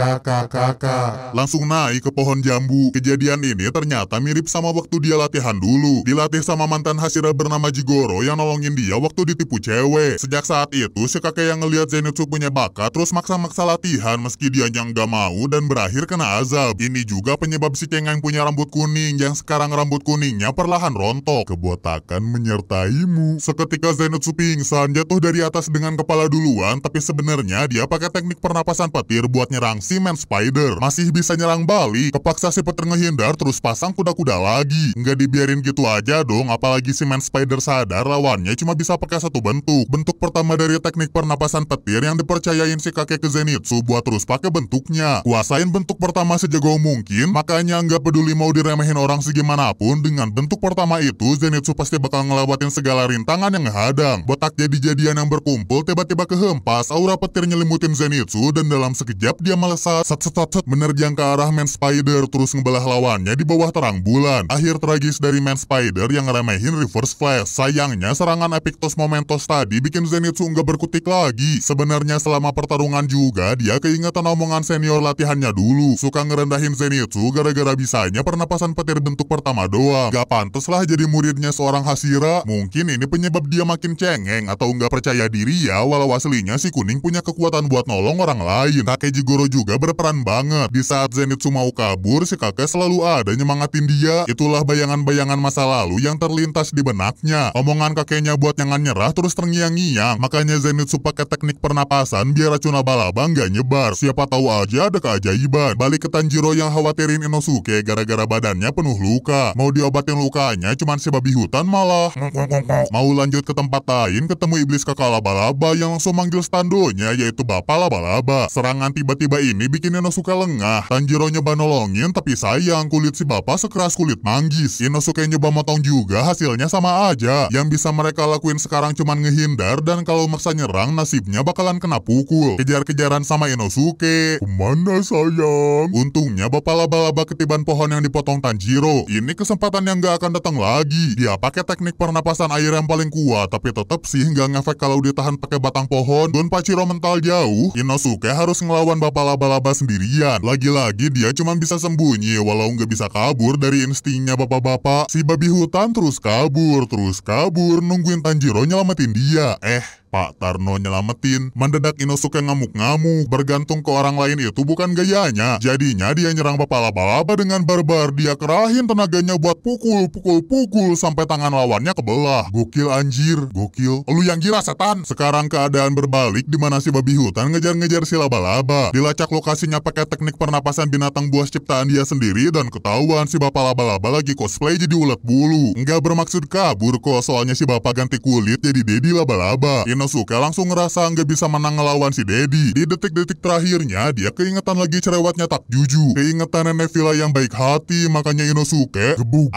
A: Langsung naik ke pohon jambu. Kejadian ini ternyata mirip sama waktu dia latihan dulu. Dilatih sama mantan Hashira bernama Jigoro yang nolongin dia waktu ditipu cewek. Sejak saat itu si kakek yang ngelihat Zenitsu punya bakat terus maksa-maksa latihan meski dia yang gak mau dan berakhir kena azab. Ini juga penyebab si cengeng punya rambut kuning yang sekarang rambut kuningnya perlahan rontok. Kebotakan menyertaimu. Seketika Zenitsu pingsan jatuh dari atas dengan kepala duluan, tapi sebenarnya dia pakai teknik pernapasan petir buat nyerang si man spider. Masih bisa nyerang balik. Kepaksa si petir ngehindar terus pasang kuda-kuda lagi. Nggak dibiarin gitu aja dong, apalagi si man spider sadar lawannya cuma bisa pakai satu bentuk. Bentuk pertama dari teknik pernapasan petir yang dipercayain si kakek ke Zenitsu buat terus pakai bentuknya. Kuasain bentuk pertama sejago mungkin, makanya nggak peduli mau diremehin orang segimanapun, dengan bentuk pertama itu Zenitsu pasti bakal ngelewatin segala rintangan yang ngehadang. Botak jadi-jadian yang berkumpul tiba-tiba kehempas, aura petir nyelimutin Zenitsu dan dalam sekejap dia melesat set menerjang ke arah man spider terus ngebelah lawannya di bawah terang bulan. Akhir tragis dari man spider yang ngeremehin reverse flash. Sayangnya serangan Epictos Momentos tadi bikin Zenitsu nggak berkutik lagi. Sebenarnya selama pertarungan juga dia keingetan omongan senior latihannya dulu. Suka ngerendahin Zenitsu gara-gara bisanya pernapasan petir bentuk pertama doang. Gak pantes lah jadi muridnya seorang Hashira. Mungkin ini penyebab dia makin cengeng atau nggak percaya diri ya, walau aslinya si kuning punya kekuatan buat nolong orang lain. Kakek Jigoro juga berperan banget. Di saat Zenitsu mau kabur, si kakek selalu ada nyemangatin dia. Itulah bayangan-bayangan masa lalu yang terlintas di benaknya. Omongan kakeknya buat jangan nyerah terus terngiang-ngiang. Makanya Zenitsu pakai teknik pernapasan biar racun laba-laba nggak nyebar. Siapa tahu aja ada keajaiban. Balik ke Tanjiro yang khawatirin Inosuke gara-gara badannya penuh luka. Mau diobatin lukanya, cuman si babi hutan malah mau lanjut ke tempat lain, ketemu iblis kakak laba-laba yang langsung manggil standonya, yaitu Bapak Laba-Laba. Serangan tiba-tiba ini bikin Inosuke lengah. Tanjiro nyoba nolongin, tapi sayang kulit si Bapak sekeras kulit manggis. Inosuke nyoba motong juga, hasilnya sama aja. Yang bisa mereka lakuin sekarang cuman ngehindar, dan kalau maksa nyerang nasibnya bakalan kena pukul. Kejar-kejaran sama Inosuke. Kemana sayang? Untungnya Bapak Laba-Laba ketiban pohon yang dipotong Tanjiro. Ini kesempatan yang gak akan datang lagi. Dia pakai teknik pernapasan air yang paling kuat, tapi tetap sih gak ngefek kalau ditahan pakai batang pohon. Gunpachiro mental jauh. Inosuke harus ngelawan Bapak Laba-Laba sendirian. Lagi-lagi dia cuma bisa sembunyi, walau gak bisa kabur dari instingnya bapak-bapak. Si babi hutan terus kabur, nungguin Tanjiro nyelamatin dia. Pak Tarno nyelamatin, mendadak Inosuke ngamuk-ngamuk, bergantung ke orang lain itu bukan gayanya. Jadinya dia nyerang Bapak Laba-Laba dengan barbar, dia kerahin tenaganya buat pukul sampai tangan lawannya kebelah. Gokil anjir, gokil. Lu yang gila setan. Sekarang keadaan berbalik di mana si babi hutan ngejar-ngejar si Laba-Laba. Dilacak lokasinya pakai teknik pernapasan binatang buas ciptaan dia sendiri dan ketahuan si Bapak Laba-Laba lagi cosplay jadi ulet bulu. Nggak bermaksud kabur kok, soalnya si bapak ganti kulit jadi Dedi Laba-Laba. Inosuke langsung ngerasa nggak bisa menang ngelawan si Dedi. Di detik-detik terakhirnya, dia keingetan lagi cerewetnya Takjuju. Keingetan nenek Villa yang baik hati, makanya Inosuke gebuk.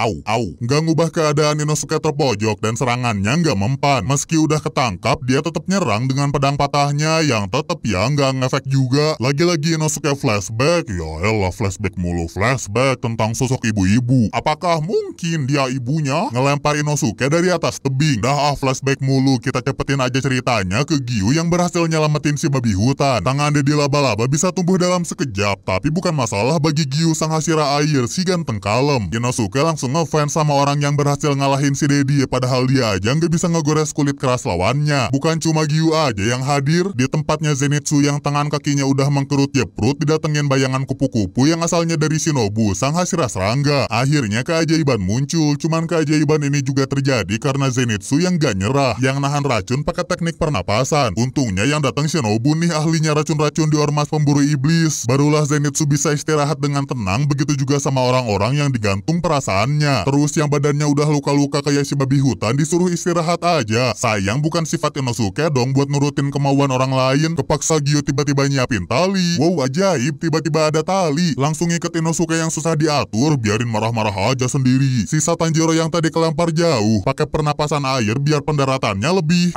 A: Nggak ngubah keadaan Inosuke terpojok dan serangannya nggak mempan. Meski udah ketangkap, dia tetap nyerang dengan pedang patahnya yang tetap ya nggak ngefek juga. Lagi-lagi Inosuke flashback. Ya elah, flashback mulu flashback tentang sosok ibu-ibu. Apakah mungkin dia ibunya? Ngelempar Inosuke dari atas tebing. Flashback mulu, kita cepetin aja ceritanya ke Gyu yang berhasil nyelamatin si babi hutan. Tangan Dedi Laba-Laba bisa tumbuh dalam sekejap, tapi bukan masalah bagi Gyu sang hasira air si ganteng kalem. Inosuke langsung ngefans sama orang yang berhasil ngalahin si Dedi, padahal dia aja nggak bisa ngegores kulit keras lawannya. Bukan cuma Gyu aja yang hadir, di tempatnya Zenitsu yang tangan kakinya udah mengkerut jeprut didatengin bayangan kupu-kupu yang asalnya dari Shinobu, sang hasira serangga. Akhirnya keajaiban muncul, cuman keajaiban ini juga terjadi karena Zenitsu yang gak nyerah, yang nahan racun pakai teknik pernapasan. Untungnya yang datang Shinobu nih ahlinya racun-racun di ormas pemburu iblis. Barulah Zenitsu bisa istirahat dengan tenang, begitu juga sama orang-orang yang digantung perasaannya. Terus yang badannya udah luka-luka kayak si babi hutan disuruh istirahat aja. Sayang bukan sifat Inosuke dong buat nurutin kemauan orang lain. Kepaksa Gyu tiba-tiba nyiapin tali. Wow, ajaib, tiba-tiba ada tali. Langsung ikut Inosuke yang susah diatur, biarin marah-marah aja sendiri. Sisa Tanjiro yang tadi kelempar jauh, pakai pernapasan air biar pendaratannya lebih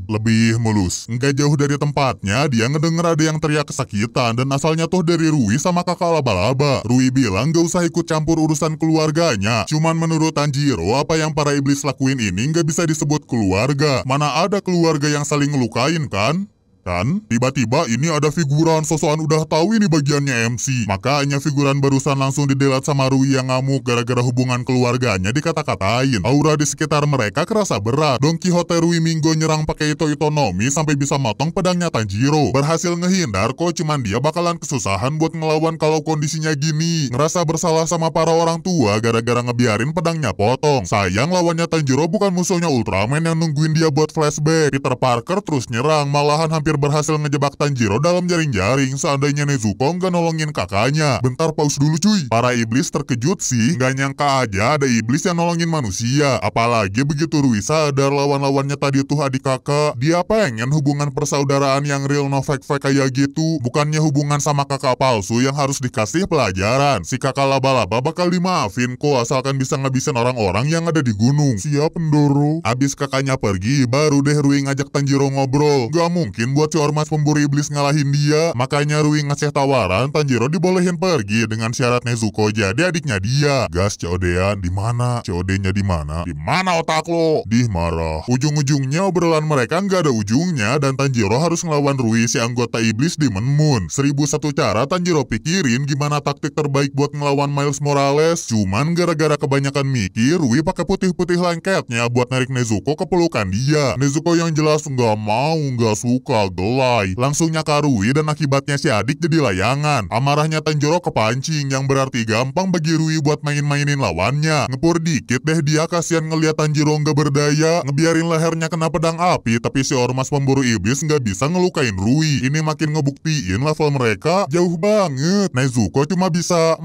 A: lebih mulus. Nggak jauh dari tempatnya, dia ngedenger ada yang teriak kesakitan dan asalnya tuh dari Rui sama kakak Laba-Laba. Rui bilang gak usah ikut campur urusan keluarganya. Cuman menurut Tanjiro, apa yang para iblis lakuin ini nggak bisa disebut keluarga. Mana ada keluarga yang saling ngelukain kan? Dan tiba-tiba ini ada figuran sosokan udah tahu ini bagiannya MC. Makanya figuran barusan langsung didelat sama Rui yang ngamuk gara-gara hubungan keluarganya dikata-katain. Aura di sekitar mereka kerasa berat. Don Quixote Rui Mingo nyerang pakai Itonomi sampai bisa motong pedangnya Tanjiro. Berhasil ngehindar kok, cuman dia bakalan kesusahan buat ngelawan kalau kondisinya gini. Ngerasa bersalah sama para orang tua gara-gara ngebiarin pedangnya potong. Sayang lawannya Tanjiro bukan musuhnya Ultraman yang nungguin dia buat flashback. Peter Parker terus nyerang, malahan hampir berhasil ngejebak Tanjiro dalam jaring-jaring. Seandainya Nezuko nggak nolongin kakaknya. Bentar, pause dulu cuy. Para iblis terkejut sih, nggak nyangka aja ada iblis yang nolongin manusia. Apalagi begitu Rui sadar lawan-lawannya tadi tuh adik kakak. Dia pengen hubungan persaudaraan yang real no fake-fake kayak gitu. Bukannya hubungan sama kakak palsu yang harus dikasih pelajaran. Si kakak Laba-Laba bakal dimaafin kok, asalkan bisa ngabisin orang-orang yang ada di gunung. Siap, Ndoro. Abis kakaknya pergi, baru deh Rui ngajak Tanjiro ngobrol. Gak mungkin buat si ormas pemburu iblis ngalahin dia. Makanya Rui ngasih tawaran Tanjiro dibolehin pergi dengan syarat Nezuko jadi adiknya dia. Gas COD-an di mana? COD-nya di mana? Di mana otak lo? Dih marah. Ujung-ujungnya obrolan mereka nggak ada ujungnya dan Tanjiro harus ngelawan Rui si anggota iblis Demon Moon. 1001 cara Tanjiro pikirin gimana taktik terbaik buat ngelawan Miles Morales. Cuman gara-gara kebanyakan mikir, Rui pakai putih-putih lengketnya buat narik Nezuko ke pelukan dia. Nezuko yang jelas nggak mau, nggak suka, gelai. Langsung nyakar Rui dan akibatnya si adik jadi layangan. Amarahnya Tanjiro kepancing yang berarti gampang bagi Rui buat main-mainin lawannya. Ngepur dikit deh dia, kasihan ngeliat Tanjiro nggak berdaya. Ngebiarin lehernya kena pedang api, tapi si ormas pemburu iblis nggak bisa ngelukain Rui. Ini makin ngebuktiin level mereka jauh banget. Nezuko cuma bisa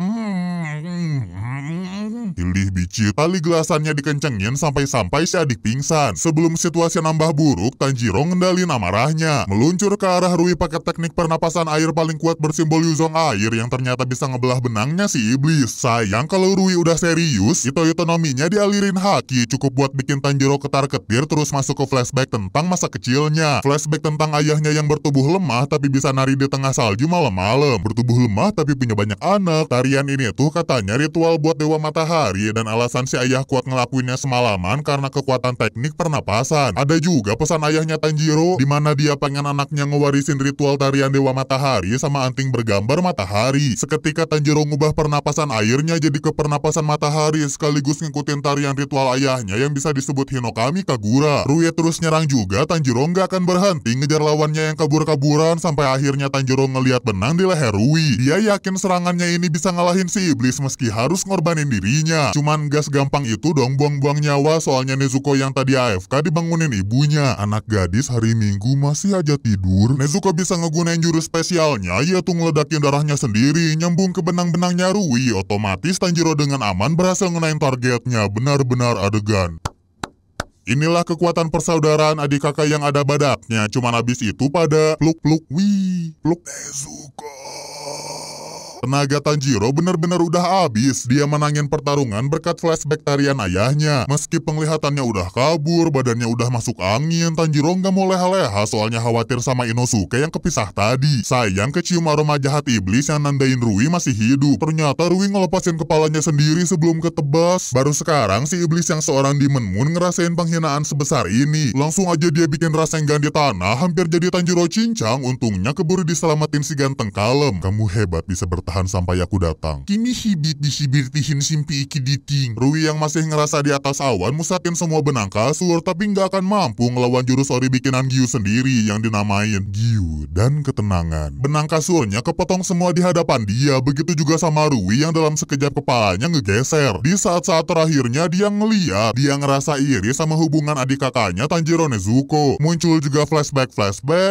A: pilih dicit, tali gelasannya dikencengin sampai-sampai si adik pingsan. Sebelum situasi nambah buruk, Tanjiro ngendalin amarahnya, meluncur ke arah Rui pakai teknik pernapasan air paling kuat bersimbol Yuzong air yang ternyata bisa ngebelah benangnya si iblis. Sayang kalau Rui udah serius, Itonominya dialirin haki cukup buat bikin Tanjiro ketar-ketir terus masuk ke flashback tentang masa kecilnya. Flashback tentang ayahnya yang bertubuh lemah tapi bisa nari di tengah salju malam-malam. Bertubuh lemah tapi punya banyak anak. Tarian ini tuh katanya ritual buat Dewa Matahari dan alasan si ayah kuat ngelakuinnya semalaman karena kekuatan teknik pernapasan. Ada juga pesan ayahnya Tanjiro di mana dia pengen anaknya ngewarisin ritual tarian Dewa Matahari sama anting bergambar matahari. Seketika Tanjiro ngubah pernapasan airnya jadi ke pernapasan matahari sekaligus ngikutin tarian ritual ayahnya yang bisa disebut Hinokami Kagura. Rui terus nyerang juga, Tanjiro nggak akan berhenti ngejar lawannya yang kabur-kaburan sampai akhirnya Tanjiro ngelihat benang di leher Rui. Dia yakin serangannya ini bisa ngalahin si iblis meski harus ngorbanin dirinya. Cuman gas gampang itu dong buang-buang nyawa, soalnya Nezuko yang tadi AFK dibangunin ibunya. Anak gadis hari Minggu masih aja tidur. Nezuko bisa ngegunain jurus spesialnya, yaitu ngeledakin darahnya sendiri nyambung ke benang-benangnya Rui. Otomatis Tanjiro dengan aman berhasil ngenain targetnya. Benar-benar adegan. Inilah kekuatan persaudaraan adik kakak yang ada badaknya. Cuman abis itu pada pluk-pluk wih, pluk Nezuko. Tenaga Tanjiro benar-benar udah habis. Dia menangin pertarungan berkat flashback tarian ayahnya. Meski penglihatannya udah kabur, badannya udah masuk angin, Tanjiro nggak mau leha-leha soalnya khawatir sama Inosuke yang kepisah tadi. Sayang kecium aroma jahat iblis yang nandain Rui masih hidup. Ternyata Rui ngelepasin kepalanya sendiri sebelum ketebas. Baru sekarang si iblis yang seorang Demon Moon ngerasain penghinaan sebesar ini. Langsung aja dia bikin Rasengan di tanah, hampir jadi Tanjiro cincang. Untungnya keburu diselamatin si ganteng kalem. Kamu hebat bisa bertahan sampai aku datang. Kimi hibit disibirtihin simpi ikiditing. Rui yang masih ngerasa di atas awan musatin semua benang kasur tapi nggak akan mampu ngelawan jurus ori bikinan Gyu sendiri yang dinamain Gyu dan ketenangan. Benang kasurnya kepotong semua di hadapan dia. Begitu juga sama Rui yang dalam sekejap kepalanya ngegeser. Di saat-saat terakhirnya dia ngeliat, dia ngerasa iri sama hubungan adik kakaknya Tanjiro Nezuko. Muncul juga flashback,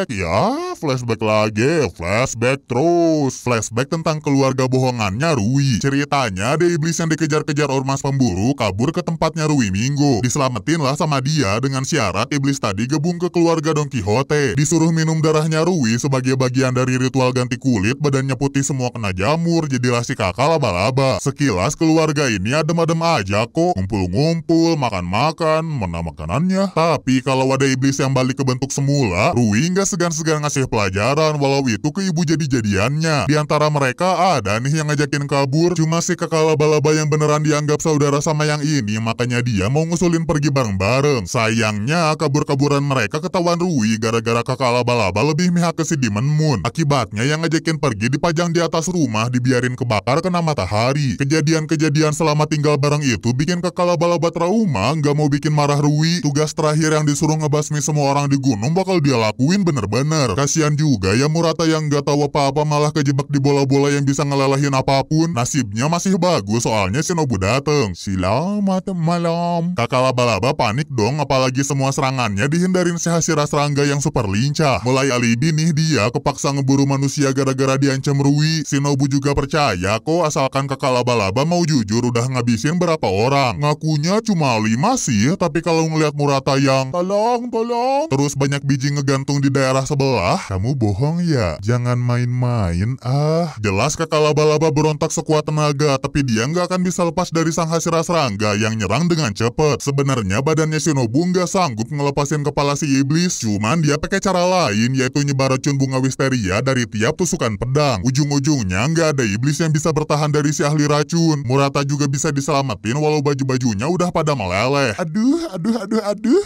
A: ya flashback lagi, flashback terus. Flashback tentang keluarga bohongannya Rui. Ceritanya ada iblis yang dikejar-kejar ormas pemburu kabur ke tempatnya Rui Minggu. Diselamatin lah sama dia dengan syarat iblis tadi gabung ke keluarga Don Quixote. Disuruh minum darahnya Rui sebagai bagian dari ritual ganti kulit, badannya putih semua kena jamur, jadilah si kakak laba-laba. Sekilas keluarga ini adem-adem aja kok, ngumpul-ngumpul, makan-makan, mana makanannya. Tapi kalau ada iblis yang balik ke bentuk semula, Rui nggak segan-segan ngasih pelajaran walau itu ke ibu jadi-jadiannya. Di antara mereka ada nih yang ngajakin kabur, cuma si kakak laba-laba yang beneran dianggap saudara sama yang ini, makanya dia mau ngusulin pergi bareng-bareng. Sayangnya kabur-kaburan mereka ketahuan Rui gara-gara kakak laba-laba lebih mihak ke si Demon Moon. Akibatnya yang ngajakin pergi dipajang di atas rumah, dibiarin kebakar kena matahari. Kejadian-kejadian selama tinggal bareng itu bikin kakak laba-laba trauma, nggak mau bikin marah Rui. Tugas terakhir yang disuruh ngebasmi semua orang di gunung bakal dia lakuin bener-bener. Kasian juga ya Murata yang nggak tahu apa-apa malah kejebak di bola-bola yang bisa ngelalahin apapun. Nasibnya masih bagus soalnya Shinobu dateng. Selamat malam. Kakak laba-laba panik dong, apalagi semua serangannya dihindarin si Hashira serangga yang super lincah. Mulai alibi nih dia kepaksa ngeburu manusia gara-gara diancam Rui. Shinobu juga percaya kok asalkan kakak laba-laba mau jujur udah ngabisin berapa orang. Ngakunya cuma 5 sih, tapi kalau ngeliat Murata yang tolong terus banyak biji ngegantung di daerah sebelah, kamu bohong ya? Jangan main-main ah. Jelas kakak laba-laba berontak sekuat tenaga, tapi dia nggak akan bisa lepas dari sang Hashira serangga yang nyerang dengan cepet. Sebenarnya badannya Shinobu nggak sanggup ngelepasin kepala si iblis, cuman dia pakai cara lain, yaitu nyebar racun bunga wisteria dari tiap tusukan pedang. Ujung-ujungnya nggak ada iblis yang bisa bertahan dari si ahli racun. Murata juga bisa diselamatin walau baju-bajunya udah pada meleleh. Aduh.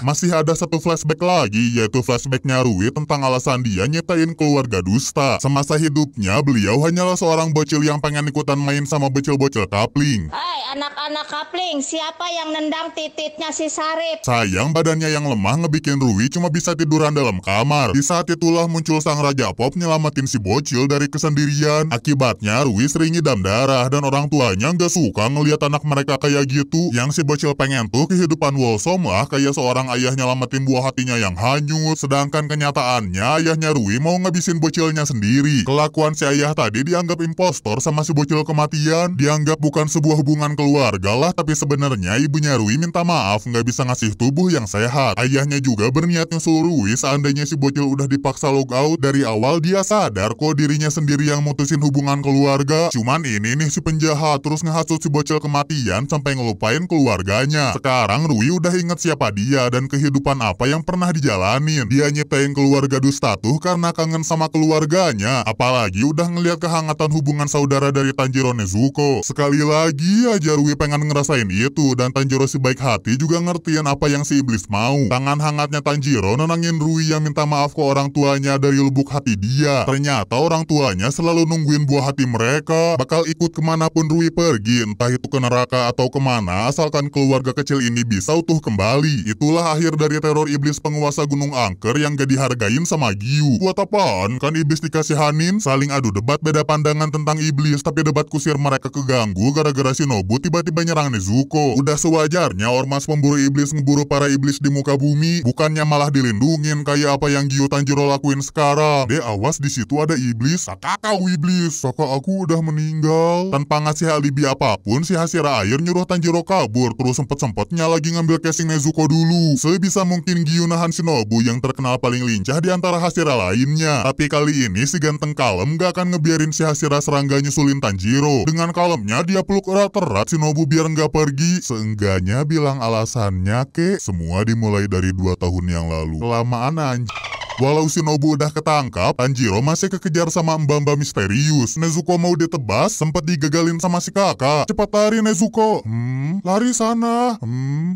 A: Masih ada satu flashback lagi, yaitu flashbacknya Rui tentang alasan dia nyiptain keluarga dusta. Semasa hidupnya beliau hanyalah seorang bocil yang pengen ikutan main sama bocil-bocil kapling.
D: Hai anak-anak kapling, siapa yang nendang tititnya si Sarip?
A: Sayang badannya yang lemah ngebikin Rui cuma bisa tiduran dalam kamar. Di saat itulah muncul sang Raja Pop nyelamatin si bocil dari kesendirian. Akibatnya Rui sering ngidam darah dan orang tuanya nggak suka ngelihat anak mereka kayak gitu. Yang si bocil pengen tuh kehidupan wholesome lah, kayak seorang ayah nyelamatin buah hatinya yang hanyut. Sedangkan kenyataannya ayahnya Rui mau ngabisin bocilnya sendiri. Kelakuan si ayah tadi dianggap impostor sama si bocil kematian. Dianggap bukan sebuah hubungan keluarga lah, tapi sebenarnya ibunya Rui minta maaf nggak bisa ngasih tubuh yang sehat. Ayahnya juga berniat nyusul Rui seandainya si bocil udah dipaksa logout. Dari awal dia sadar kok dirinya sendiri yang mutusin hubungan keluarga. Cuman ini nih si penjahat terus ngehasut si bocil kematian sampai ngelupain keluarganya. Sekarang Rui udah inget siapa dia dan kehidupan apa yang pernah dijalanin. Dia nyiptain keluarga dusta tuh karena kangen sama keluarganya. Apalagi udah ngeliat kehangatan hubungan saudara dari Tanjiro Nezuko. Sekali lagi aja Rui pengen ngerasain itu, dan Tanjiro si baik hati juga ngertiin apa yang si iblis mau. Tangan hangatnya Tanjiro nenangin Rui yang minta maaf ke orang tuanya dari lubuk hati dia. Ternyata orang tuanya selalu nungguin buah hati mereka. Bakal ikut kemanapun Rui pergi, entah itu ke neraka atau kemana, asalkan keluarga kecil ini bisa utuh kembali. Itulah akhir dari teror iblis penguasa Gunung Angker yang gak dihargain sama Giyu. Buat apaan kan iblis dikasihanin? Saling adu debat beda pandangan tentang iblis, tapi debat kusir mereka keganggu gara-gara Shinobu tiba-tiba nyerang Nezuko. Udah sewajarnya ormas pemburu iblis ngeburu para iblis di muka bumi, bukannya malah dilindungin kayak apa yang Giyu Tanjiro lakuin sekarang. Awas di situ ada iblis. Kakak iblis, kakak aku udah meninggal. Tanpa ngasih alibi apapun, si Hashira Air nyuruh Tanjiro kabur, terus sempet-sempetnya lagi ngambil casing Nezuko dulu. Sebisa mungkin Giyu nahan Shinobu yang terkenal paling lincah di antara Hashira lainnya. Tapi kali ini si ganteng kalem gak akan ngebiarin si Hashira serangga nyusulin Tanjiro. Dengan kalemnya dia peluk erat-erat Shinobu biar nggak pergi. Seenggaknya bilang alasannya kek. Semua dimulai dari 2 tahun yang lalu. Kelamaan anjir. Walau Shinobu udah ketangkap, Tanjiro masih kekejar sama mbak-mbak misterius. Nezuko mau ditebas, sempat digagalin sama si kakak. Cepat lari Nezuko. Lari sana.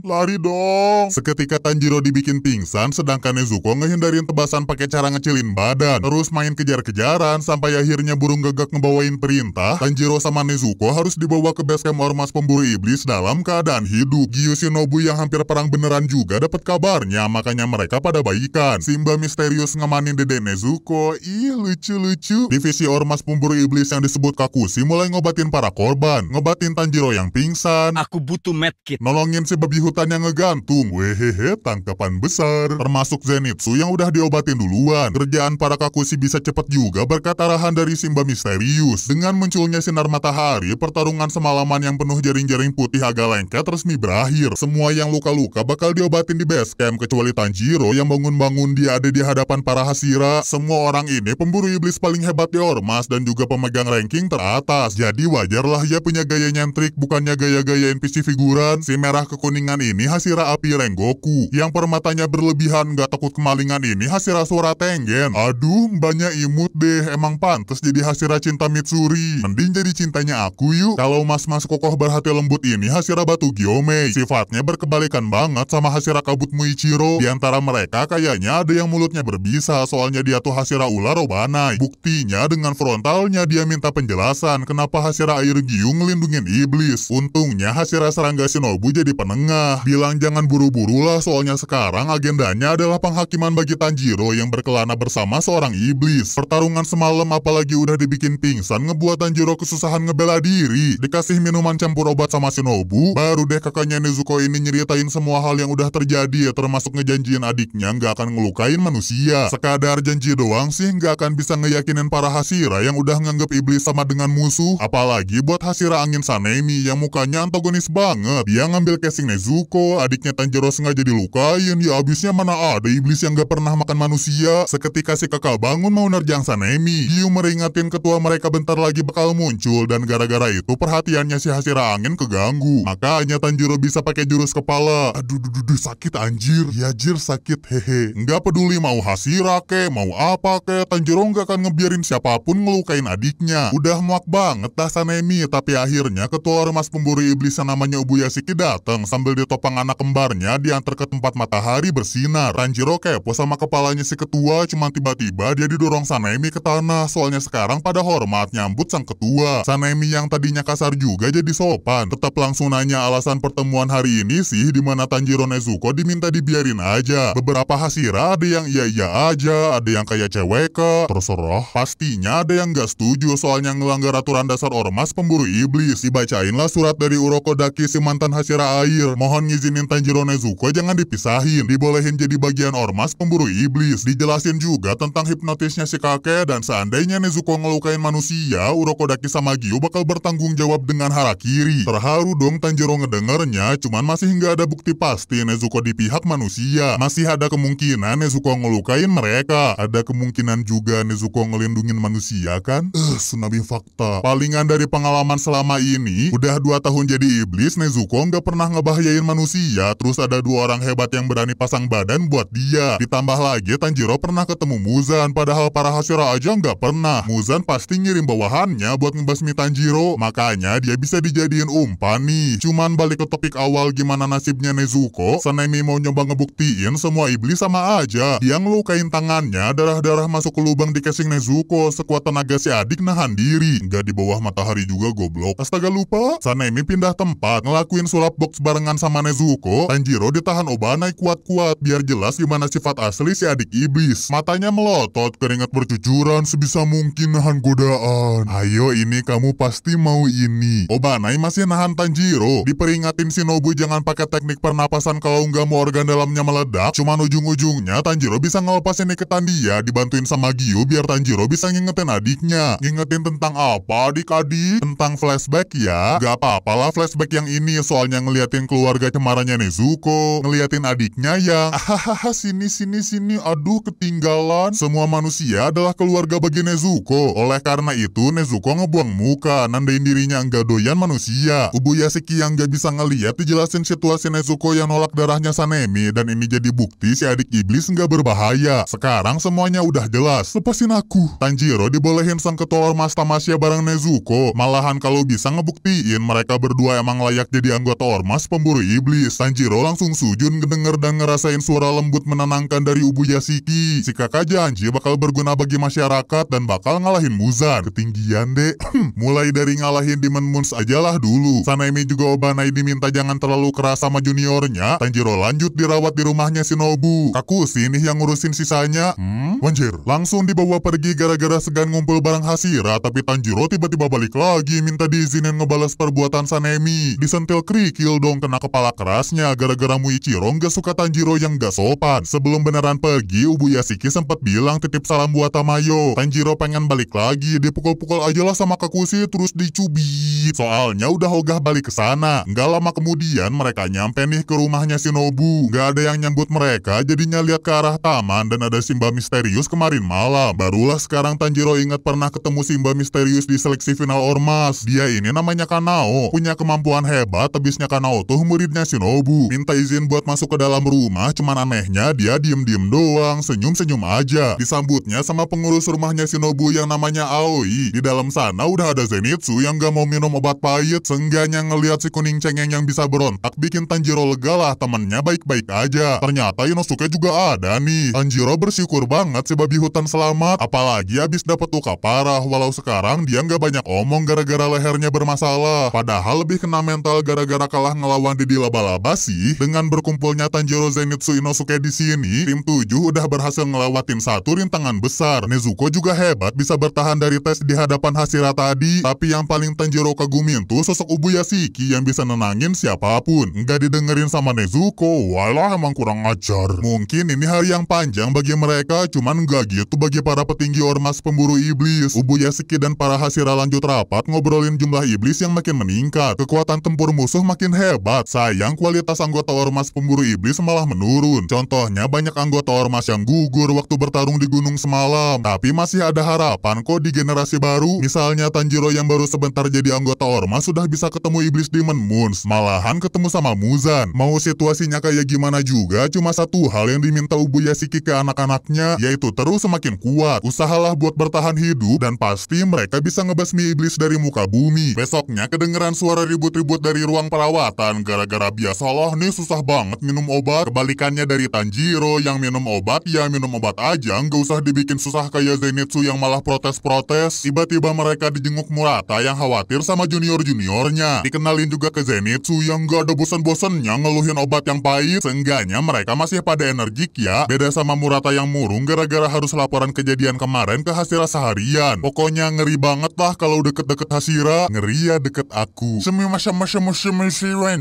A: Lari dong. Seketika Tanjiro dibikin pingsan, sedangkan Nezuko ngehindarin tebasan pakai cara ngecilin badan. Terus main kejar-kejaran, sampai akhirnya burung gagak ngebawain perintah. Tanjiro sama Nezuko harus dibawa ke base camp ormas pemburu iblis dalam keadaan hidup. Giyu Shinobu yang hampir perang beneran juga dapat kabarnya, makanya mereka pada baikan. Si mbak misterius ngemanin dede Nezuko. Ih, lucu-lucu. Divisi ormas pemburu iblis yang disebut Kakushi mulai ngobatin para korban. Ngobatin Tanjiro yang pingsan.
B: Aku butuh medkit.
A: Nolongin si babi hutan yang ngegantung. Wehehe, tangkapan besar. Termasuk Zenitsu yang udah diobatin duluan. Kerjaan para Kakushi bisa cepet juga berkat arahan dari Simba misterius. Dengan munculnya sinar matahari, pertarungan semalaman yang penuh jaring-jaring putih agak lengket resmi berakhir. Semua yang luka-luka bakal diobatin di base camp, kecuali Tanjiro yang bangun-bangun dia ada di hadapan para Hashira. Semua orang ini pemburu iblis paling hebat di ormas dan juga pemegang ranking teratas. Jadi wajarlah dia punya gaya nyentrik, bukannya gaya-gaya NPC figuran. Si merah kekuningan ini Hashira Api Rengoku. Yang permatanya berlebihan gak takut kemalingan ini Hashira Suara Tengen. Aduh, mbaknya imut deh. Emang pantas jadi Hashira Cinta Mitsuri. Mending jadi cintanya aku yuk. Kalau mas-mas kokoh berhati lembut ini Hashira Batu Gyomei. Sifatnya berkebalikan banget sama Hashira Kabut Muichiro. Di antara mereka kayaknya ada yang mulutnya berbisa, soalnya dia tuh Hashira Ular Obanai. Buktinya dengan frontalnya dia minta penjelasan kenapa Hashira Air Giyu ngelindungin iblis. Untungnya Hashira Serangga Shinobu jadi penengah. Bilang jangan buru-buru lah, soalnya sekarang agendanya adalah penghakiman bagi Tanjiro yang berkelana bersama seorang iblis. Pertarungan semalam apalagi udah dibikin pingsan ngebuat Tanjiro kesusahan ngebela diri. Dikasih minuman campur obat sama Shinobu, baru deh kakaknya Nezuko ini nyeritain semua hal yang udah terjadi, termasuk ngejanjiin adiknya nggak akan ngelukain manusia. Sekadar janji doang sih nggak akan bisa ngeyakinin para Hashira yang udah nganggep iblis sama dengan musuh. Apalagi buat Hashira Angin Sanemi yang mukanya antagonis banget. Dia ngambil casing Nezuko, adiknya Tanjiro sengaja dilukain. Ya abisnya mana ada iblis yang gak pernah makan manusia. Seketika si kakak bangun mau nerjang Sanemi, Giyu meringatin ketua mereka bentar lagi bakal muncul, dan gara-gara itu perhatiannya si Hashira Angin keganggu. Makanya Tanjiro bisa pakai jurus kepala. Aduh, sakit anjir. Ya jir sakit, hehe. Nggak peduli mau Hashira ke, mau apa ke, Tanjiro nggak akan ngebiarin siapapun ngelukain adiknya. Udah muak banget dah Sanemi, tapi akhirnya ketua ormas pemburu iblis yang namanya Ubuyashiki datang sambil ditopang anak kembarnya diantar ke tempat matahari bersinar. Tanjiro kepo sama kepalanya si ketua, cuman tiba-tiba dia didorong Sanemi ke tanah, soalnya sekarang pada hormat nyambut sang ketua. Sanemi yang tadinya kasar juga jadi sopan, tetap langsung nanya alasan pertemuan hari ini sih, dimana Tanjiro Nezuko diminta dibiarin aja. Beberapa Hashira ada yang iya manusia aja, ada yang kayak cewek ke, terserah. Pastinya ada yang gak setuju soalnya ngelanggar aturan dasar ormas pemburu iblis. Dibacainlah surat dari Urokodaki si mantan Hashira Air. Mohon ngizinin Tanjiro Nezuko jangan dipisahin, dibolehin jadi bagian ormas pemburu iblis. Dijelasin juga tentang hipnotisnya si kakek dan seandainya Nezuko ngelukain manusia, Urokodaki sama Gyu bakal bertanggung jawab dengan harakiri. Terharu dong Tanjiro ngedengernya, cuman masih nggak ada bukti pasti Nezuko di pihak manusia. Masih ada kemungkinan Nezuko ngelukain mereka. Ada kemungkinan juga Nezuko ngelindungin manusia kan? Tsunami fakta. Palingan dari pengalaman selama ini, udah 2 tahun jadi iblis, Nezuko nggak pernah ngebahayain manusia. Terus ada 2 orang hebat yang berani pasang badan buat dia. Ditambah lagi Tanjiro pernah ketemu Muzan, padahal para Hashira aja nggak pernah. Muzan pasti ngirim bawahannya buat ngebasmi Tanjiro, makanya dia bisa dijadiin umpan nih. Cuman balik ke topik awal gimana nasibnya Nezuko, Sanemi mau nyoba ngebuktiin semua iblis sama aja. Dia ngelukain tangannya, darah-darah masuk ke lubang di casing Nezuko, sekuat tenaga si adik nahan diri. Nggak di bawah matahari juga goblok. Astaga lupa, Sanemi pindah tempat, ngelakuin sulap box barengan sama Nezuko. Tanjiro ditahan Obanai kuat-kuat, biar jelas gimana sifat asli si adik iblis. Matanya melotot, keringat bercucuran, sebisa mungkin nahan godaan. Ayo ini kamu pasti mau ini. Obanai masih nahan Tanjiro, diperingatin Shinobu jangan pakai teknik pernapasan kalau nggak mau organ dalamnya meledak. Cuman ujung-ujungnya Tanjiro bisa ngelepasin iketan dia, dibantuin sama Gyu biar Tanjiro bisa ngingetin adiknya. Ngingetin tentang apa adik-adik? Tentang flashback ya? Gak apa-apalah flashback yang ini, soalnya ngeliatin keluarga cemarannya Nezuko, ngeliatin adiknya yang hahaha sini, aduh ketinggalan. Semua manusia adalah keluarga bagi Nezuko. Oleh karena itu Nezuko ngebuang muka, nandain dirinya nggak doyan manusia. Ubuyashiki yang nggak bisa ngeliat dijelasin situasi Nezuko yang nolak darahnya Sanemi, dan ini jadi bukti si adik iblis nggak berbahaya. Sekarang semuanya udah jelas. Lepasin aku. Tanjiro dibolehin sang ketua ormas Tamasya bareng Nezuko. Malahan kalau bisa ngebuktiin mereka berdua emang layak jadi anggota ormas pemburu iblis. Tanjiro langsung sujud ngedenger dan ngerasain suara lembut menenangkan dari Ubuyashiki. Si kakak janji bakal berguna bagi masyarakat dan bakal ngalahin Muzan. Ketinggian deh. Mulai dari ngalahin Demon Moons ajalah dulu. Sanemi juga Obanai diminta jangan terlalu keras sama juniornya. Tanjiro lanjut dirawat di rumahnya Shinobu. Kakushi nih yang ngurusin sisanya. Wanjir, langsung dibawa pergi gara-gara segan ngumpul bareng Hashira. Tapi Tanjiro tiba-tiba balik lagi minta diizinin ngebalas perbuatan Sanemi. Disentil kerikil dong kena kepala kerasnya gara-gara Muichiro gak suka Tanjiro yang gak sopan. Sebelum beneran pergi, Ubuyashiki sempat bilang titip salam buat Tamayo. Tanjiro pengen balik lagi, dipukul-pukul aja lah sama Kakushi terus dicubit. Soalnya udah ogah balik ke sana. Nggak lama kemudian mereka nyampe nih ke rumahnya Shinobu. Nggak ada yang nyambut mereka, jadinya lihat ke arah taman dan ada Simba misterius kemarin malam. Barulah sekarang Tanjiro ingat pernah ketemu Simba misterius di seleksi final ormas. Dia ini namanya Kanao, punya kemampuan hebat. Habisnya Kanao tuh muridnya Shinobu. Minta izin buat masuk ke dalam rumah, cuman anehnya dia diem-diem doang, senyum-senyum aja. Disambutnya sama pengurus rumahnya Shinobu yang namanya Aoi. Di dalam sana udah ada Zenitsu yang gak mau minum obat pahit. Seenggaknya ngelihat si kuning cengeng yang bisa berontak bikin Tanjiro lega lah, temennya baik-baik aja. Ternyata Inosuke juga ada nih. Tanjiro bersyukur banget si babi hutan selamat, apalagi abis dapet luka parah. Walau sekarang dia gak banyak omong gara-gara lehernya bermasalah. Padahal lebih kena mental gara-gara kalah ngelawan Didi Laba-Laba sih. Dengan berkumpulnya Tanjiro, Zenitsu, Inosuke di sini, tim 7 udah berhasil ngelewatin satu rintangan besar. Nezuko juga hebat bisa bertahan dari tes di hadapan Hashira tadi. Tapi yang paling Tanjiro kagumin tuh sosok Ubuyashiki yang bisa nenangin siapapun. Nggak didengerin sama Nezuko, walah emang kurang ajar. Mungkin ini hari yang panjang bagi mereka, cuman nggak gitu bagi para petinggi ormas pemburu iblis. Ubuyashiki dan para Hashira lanjut rapat ngobrolin jumlah iblis yang makin meningkat. Kekuatan tempur musuh makin hebat. Sayang kualitas anggota ormas pemburu iblis malah menurun. Contohnya banyak anggota ormas yang gugur waktu bertarung di gunung semalam. Tapi masih ada harapan kok di generasi baru. Misalnya Tanjiro yang baru sebentar jadi anggota ormas sudah bisa ketemu iblis Demon Moons. Malahan ketemu sama Muzan. Mau situasinya kayak gimana juga, cuma satu hal yang diminta Ubuyashiki ke anak-anaknya, yaitu terus semakin kuat. Usahalah buat bertahan hidup dan pasti mereka bisa ngebasmi iblis dari muka bumi. Besoknya kedengeran suara ribut-ribut dari ruang perawatan. Gara-gara biasalah nih susah banget minum obat. Kebalikannya dari Tanjiro yang minum obat, ya minum obat aja, nggak usah dibikin susah kayak Zenitsu yang malah protes-protes. Tiba-tiba mereka dijenguk Murata yang khawatir sama junior-juniornya. Dikenalin juga ke Zenitsu yang nggak ada bosan-bosannya ngeluhin obat yang pahit. Seenggaknya mereka masih pada energik ya. Beda sama sama Murata yang murung gara-gara harus laporan kejadian kemarin ke Hashira seharian. Pokoknya ngeri banget lah kalau deket-deket Hashira. Ngeri ya deket aku.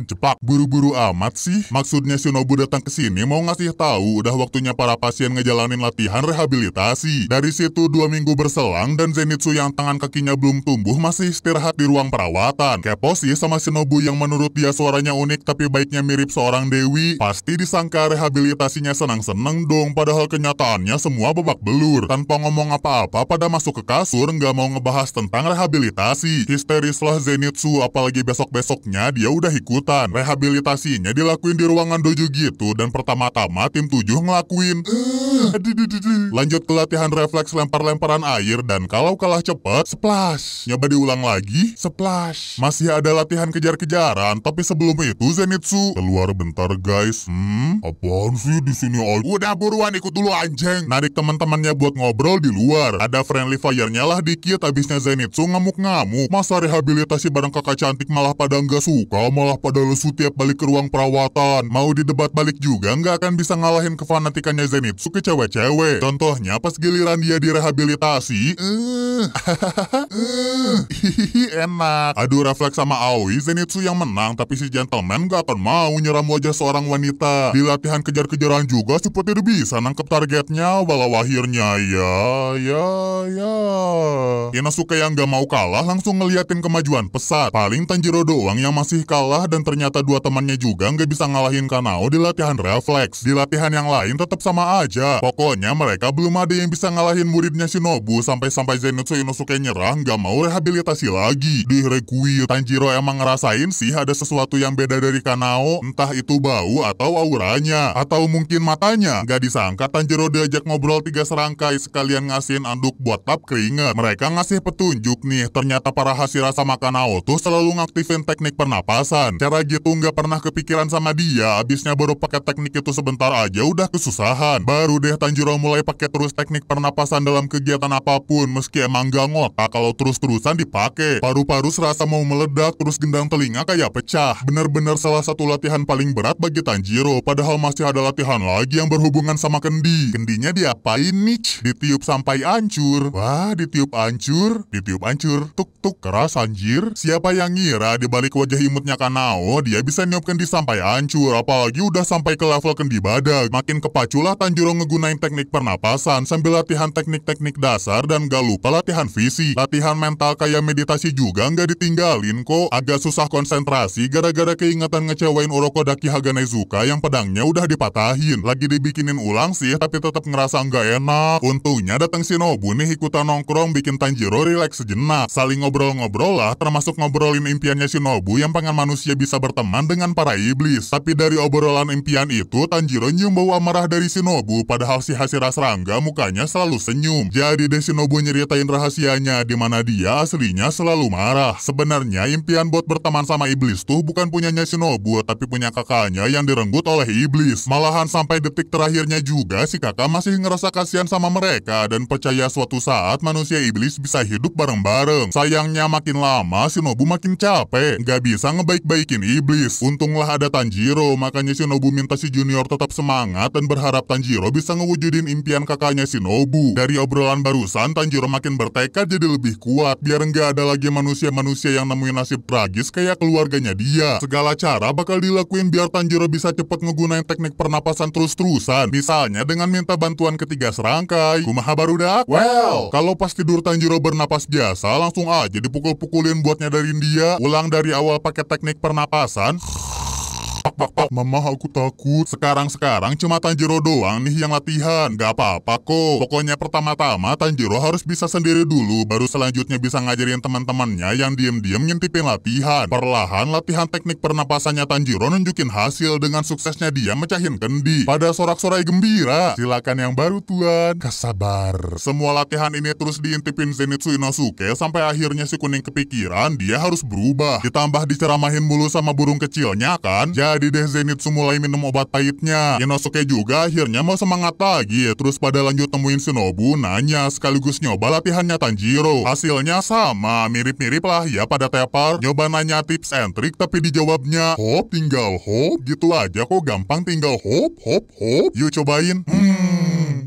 A: Cepak, buru-buru amat sih. Maksudnya Shinobu datang ke sini mau ngasih tahu udah waktunya para pasien ngejalanin latihan rehabilitasi. Dari situ 2 minggu berselang dan Zenitsu yang tangan kakinya belum tumbuh masih istirahat di ruang perawatan. Kepo sih sama Shinobu yang menurut dia suaranya unik tapi baiknya mirip seorang dewi. Pasti disangka rehabilitasinya senang-senang dong, padahal kenyataannya semua babak belur. Tanpa ngomong apa-apa pada masuk ke kasur nggak mau ngebahas tentang rehabilitasi. Histerislah Zenitsu, apalagi besok-besoknya dia udah ikutan. Rehabilitasinya dilakuin di ruangan dojo gitu dan pertama-tama tim 7 ngelakuin lanjut ke latihan refleks lempar-lemparan air dan kalau kalah cepet, splash. Nyoba diulang lagi, splash. Masih ada latihan kejar-kejaran, tapi sebelum itu Zenitsu keluar bentar guys. Apaan sih di sini? Udah buruan ikut dulu anjing. Narik teman-temannya buat ngobrol di luar. Ada friendly fire-nya lah dikit, habisnya Zenitsu ngamuk-ngamuk. Masa rehabilitasi bareng kakak cantik malah pada nggak suka, malah pada lesu tiap balik ke ruang perawatan. Mau didebat balik juga nggak akan bisa ngalahin kefanatikannya Zenitsu ke cewek-cewek. Contohnya pas giliran dia direhabilitasi, enak. Adu refleks sama Aoi, Zenitsu yang menang, tapi si gentleman gak akan mau nyeram wajah seorang wanita. Di latihan kejar-kejaran juga si petir bisa nangkep targetnya, walau akhirnya ya. Inosuke yang gak mau kalah langsung ngeliatin kemajuan pesat. Paling Tanjiro doang yang masih kalah dan ternyata 2 temannya juga gak bisa ngalahin Kanao di latihan refleks. Di latihan yang lain tetap sama aja. Pokoknya mereka belum ada yang bisa ngalahin muridnya Shinobu sampai Zenitsu Inosuke nyerah gak mau rehabilitasi lagi. Requiem. Tanjiro emang ngerasain sih ada sesuatu yang beda dari Kanao, entah itu bau atau auranya, atau mungkin matanya. Gak disangka Tanjiro diajak ngobrol 3 serangkai sekalian ngasihin anduk buat tap keringet. Mereka ngasih petunjuk nih, ternyata para Hashira sama Kanao tuh selalu ngaktifin teknik pernapasan. Cara gitu gak pernah kepikiran sama dia, abisnya baru pakai teknik itu sebentar aja udah kesusahan. Baru deh Tanjiro mulai pakai terus teknik pernapasan dalam kegiatan apapun, meski emang gak ngotak kalau terus-terusan dipakai. Paru-paru serasa mau meledak, terus gendang telinga kayak pecah. Bener-bener salah satu latihan paling berat bagi Tanjiro, padahal masih ada latihan lagi yang berhubungan sama kendi. Kendinya diapain nih? Ditiup sampai hancur. Wah, ditiup hancur, tuk-tuk, keras anjir. Siapa yang ngira di balik wajah imutnya Kanao, dia bisa niup kendi sampai hancur, apalagi udah sampai ke level kendi badak. Makin kepaculah Tanjiro ngegunain teknik pernapasan sambil latihan teknik-teknik dasar dan gak lupa latihan fisik. Latihan mental kayak meditasi juga nggak ditinggalin kok. Agak susah konsentrasi gara-gara keingatan ngecewain Urokodaki Haganezuka yang pedangnya udah dipatahin. Lagi dibikinin ulang sih tapi tetap ngerasa nggak enak. Untungnya datang Shinobu nih ikutan nongkrong bikin Tanjiro rileks sejenak. Saling ngobrol-ngobrol lah, termasuk ngobrolin impiannya Shinobu yang pengen manusia bisa berteman dengan para iblis. Tapi dari obrolan impian itu Tanjiro nyium bau amarah dari Shinobu, padahal si Hashira serangga mukanya selalu senyum. Jadi deh Shinobu nyeritain rahasianya di mana dia aslinya selalu marah. Sebenarnya impian buat berteman sama iblis tuh bukan punyanya Shinobu, tapi punya kakaknya yang direnggut oleh iblis. Malahan sampai detik terakhirnya juga si kakak masih ngerasa kasihan sama mereka dan percaya suatu saat manusia iblis bisa hidup bareng-bareng. Sayangnya makin lama Shinobu makin capek, gak bisa ngebaik-baikin iblis. Untunglah ada Tanjiro, makanya Shinobu minta si Junior tetap semangat dan berharap Tanjiro bisa ngewujudin impian kakaknya Shinobu. Dari obrolan barusan Tanjiro makin bertekad jadi lebih kuat biar nggak ada lagi manusia-manusia yang nemuin nasib tragis kayak keluarganya dia. Segala cara bakal dilakuin biar Tanjiro bisa cepet ngegunain teknik pernapasan terus-terusan. Misalnya dengan minta bantuan ke 3 serangkai. Kumaha barudak? Well, kalau pas tidur Tanjiro bernapas biasa langsung aja dipukul-pukulin buat nyadarin dia. Ulang dari awal pakai teknik pernapasan. Mama aku takut. Sekarang cuma Tanjiro doang nih yang latihan. Gak apa-apa kok. Pokoknya pertama-tama Tanjiro harus bisa sendiri dulu, baru selanjutnya bisa ngajarin teman-temannya yang diem-diem ngintipin latihan. Perlahan latihan teknik pernapasannya Tanjiro nunjukin hasil dengan suksesnya dia mecahin kendi. Pada sorak-sorai gembira. Silakan yang baru tuan. Kesabar. Semua latihan ini terus diintipin Zenitsu Inosuke sampai akhirnya si kuning kepikiran dia harus berubah. Ditambah diceramahin mulu sama burung kecilnya kan. Jadi deh Zenitsu mulai minum obat pahitnya. Inosuke juga akhirnya mau semangat lagi. Terus pada lanjut temuin Shinobu, nanya sekaligus nyoba latihannya Tanjiro. Hasilnya sama, mirip-mirip lah ya pada tepar. Nyoba nanya tips and trick tapi dijawabnya hop tinggal hop. Gitu aja kok gampang tinggal hop. Yuk cobain.